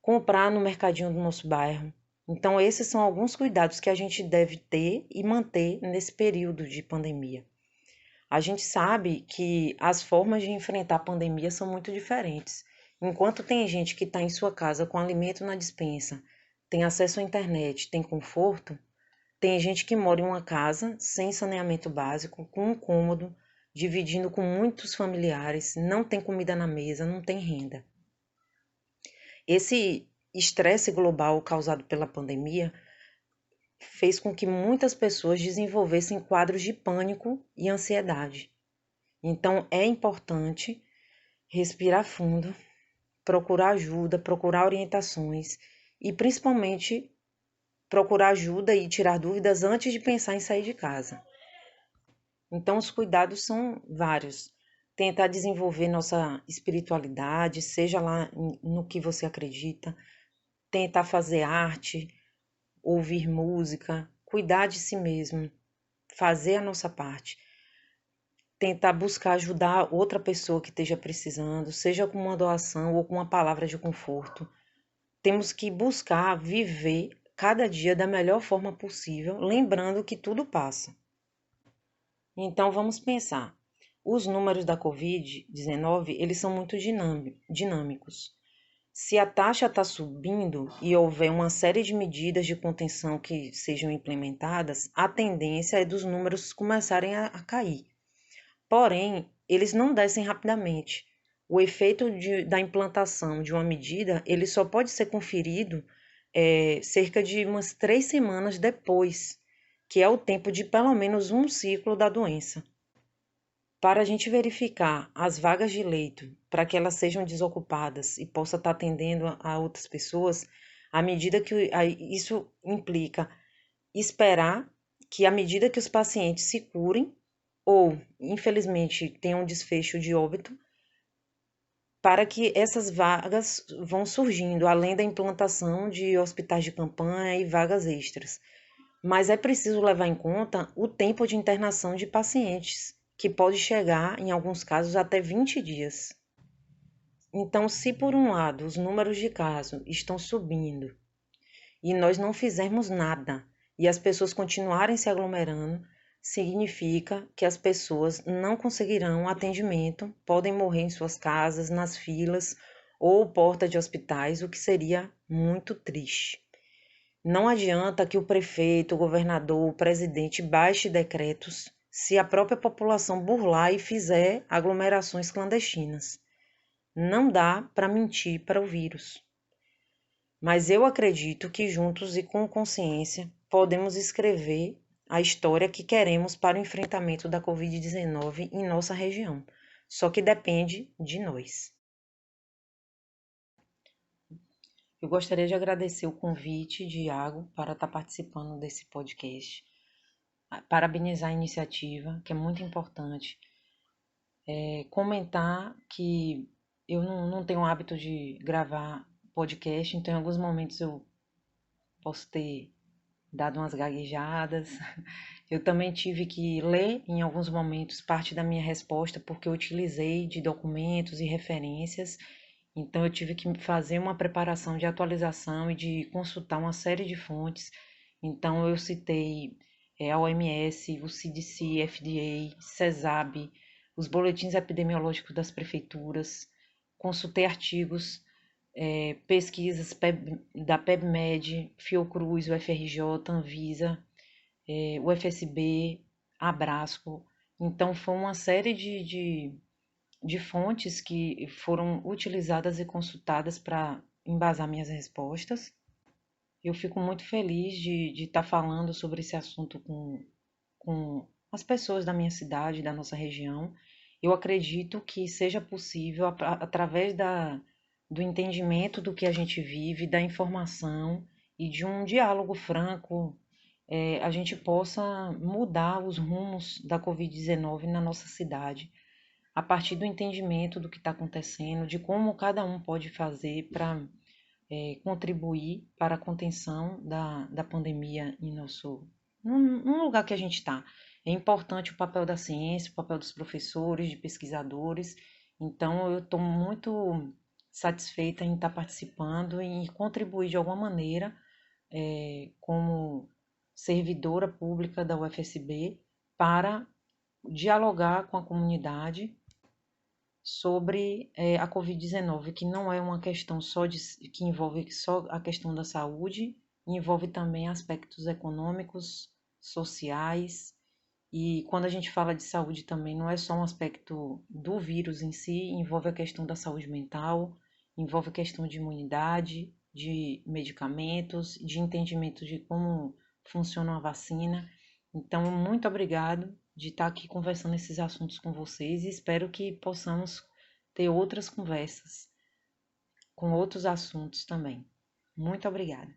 Comprar no mercadinho do nosso bairro. Então, esses são alguns cuidados que a gente deve ter e manter nesse período de pandemia. A gente sabe que as formas de enfrentar a pandemia são muito diferentes. Enquanto tem gente que está em sua casa com alimento na despensa, tem acesso à internet, tem conforto, tem gente que mora em uma casa sem saneamento básico, com um cômodo, dividindo com muitos familiares, não tem comida na mesa, não tem renda. Esse estresse global causado pela pandemia fez com que muitas pessoas desenvolvessem quadros de pânico e ansiedade. Então, é importante respirar fundo, procurar ajuda, procurar orientações e, principalmente, procurar ajuda e tirar dúvidas antes de pensar em sair de casa. Então, os cuidados são vários. Tentar desenvolver nossa espiritualidade, seja lá no que você acredita, tentar fazer arte, ouvir música, cuidar de si mesmo, fazer a nossa parte, tentar buscar ajudar outra pessoa que esteja precisando, seja com uma doação ou com uma palavra de conforto. Temos que buscar viver cada dia da melhor forma possível, lembrando que tudo passa. Então vamos pensar. Os números da Covid-19, eles são muito dinâmicos. Se a taxa está subindo e houver uma série de medidas de contenção que sejam implementadas, a tendência é dos números começarem a cair. Porém, eles não descem rapidamente. O efeito da implantação de uma medida, ele só pode ser conferido cerca de umas 3 semanas depois, que é o tempo de pelo menos um ciclo da doença. Para a gente verificar as vagas de leito, para que elas sejam desocupadas e possa estar atendendo a outras pessoas, à medida que isso implica esperar que, à medida que os pacientes se curem ou, infelizmente, tenham um desfecho de óbito, para que essas vagas vão surgindo, além da implantação de hospitais de campanha e vagas extras. Mas é preciso levar em conta o tempo de internação de pacientes, que pode chegar, em alguns casos, até 20 dias. Então, se por um lado os números de casos estão subindo e nós não fizermos nada e as pessoas continuarem se aglomerando, significa que as pessoas não conseguirão atendimento, podem morrer em suas casas, nas filas ou porta de hospitais, o que seria muito triste. Não adianta que o prefeito, o governador, o presidente baixe decretos se a própria população burlar e fizer aglomerações clandestinas. Não dá para mentir para o vírus. Mas eu acredito que juntos e com consciência podemos escrever a história que queremos para o enfrentamento da Covid-19 em nossa região. Só que depende de nós. Eu gostaria de agradecer o convite de Iago para estar participando desse podcast, parabenizar a iniciativa, que é muito importante, comentar que eu não tenho o hábito de gravar podcast, então em alguns momentos eu posso ter dado umas gaguejadas. Eu também tive que ler em alguns momentos parte da minha resposta, porque eu utilizei de documentos e referências, então eu tive que fazer uma preparação de atualização e de consultar uma série de fontes. Então eu citei a OMS, o CDC, FDA, CESAB, os boletins epidemiológicos das prefeituras, consultei artigos, pesquisas da PebMed, Fiocruz, UFRJ, Anvisa, o FSB, Abrasco. Então, foi uma série de fontes que foram utilizadas e consultadas para embasar minhas respostas. Eu fico muito feliz de estar falando sobre esse assunto com as pessoas da minha cidade, da nossa região. Eu acredito que seja possível, através do entendimento do que a gente vive, da informação e de um diálogo franco, a gente possa mudar os rumos da Covid-19 na nossa cidade, a partir do entendimento do que está acontecendo, de como cada um pode fazer para contribuir para a contenção da pandemia num lugar que a gente está. É importante o papel da ciência, o papel dos professores, de pesquisadores. Então, eu estou muito satisfeita em estar participando e contribuir de alguma maneira como servidora pública da UFSB para dialogar com a comunidade sobre a Covid-19, que não é uma questão que envolve só a questão da saúde, envolve também aspectos econômicos, sociais, e quando a gente fala de saúde também não é só um aspecto do vírus em si, envolve a questão da saúde mental, envolve a questão de imunidade, de medicamentos, de entendimento de como funciona a vacina. Então, muito obrigado de estar aqui conversando esses assuntos com vocês e espero que possamos ter outras conversas com outros assuntos também. Muito obrigada.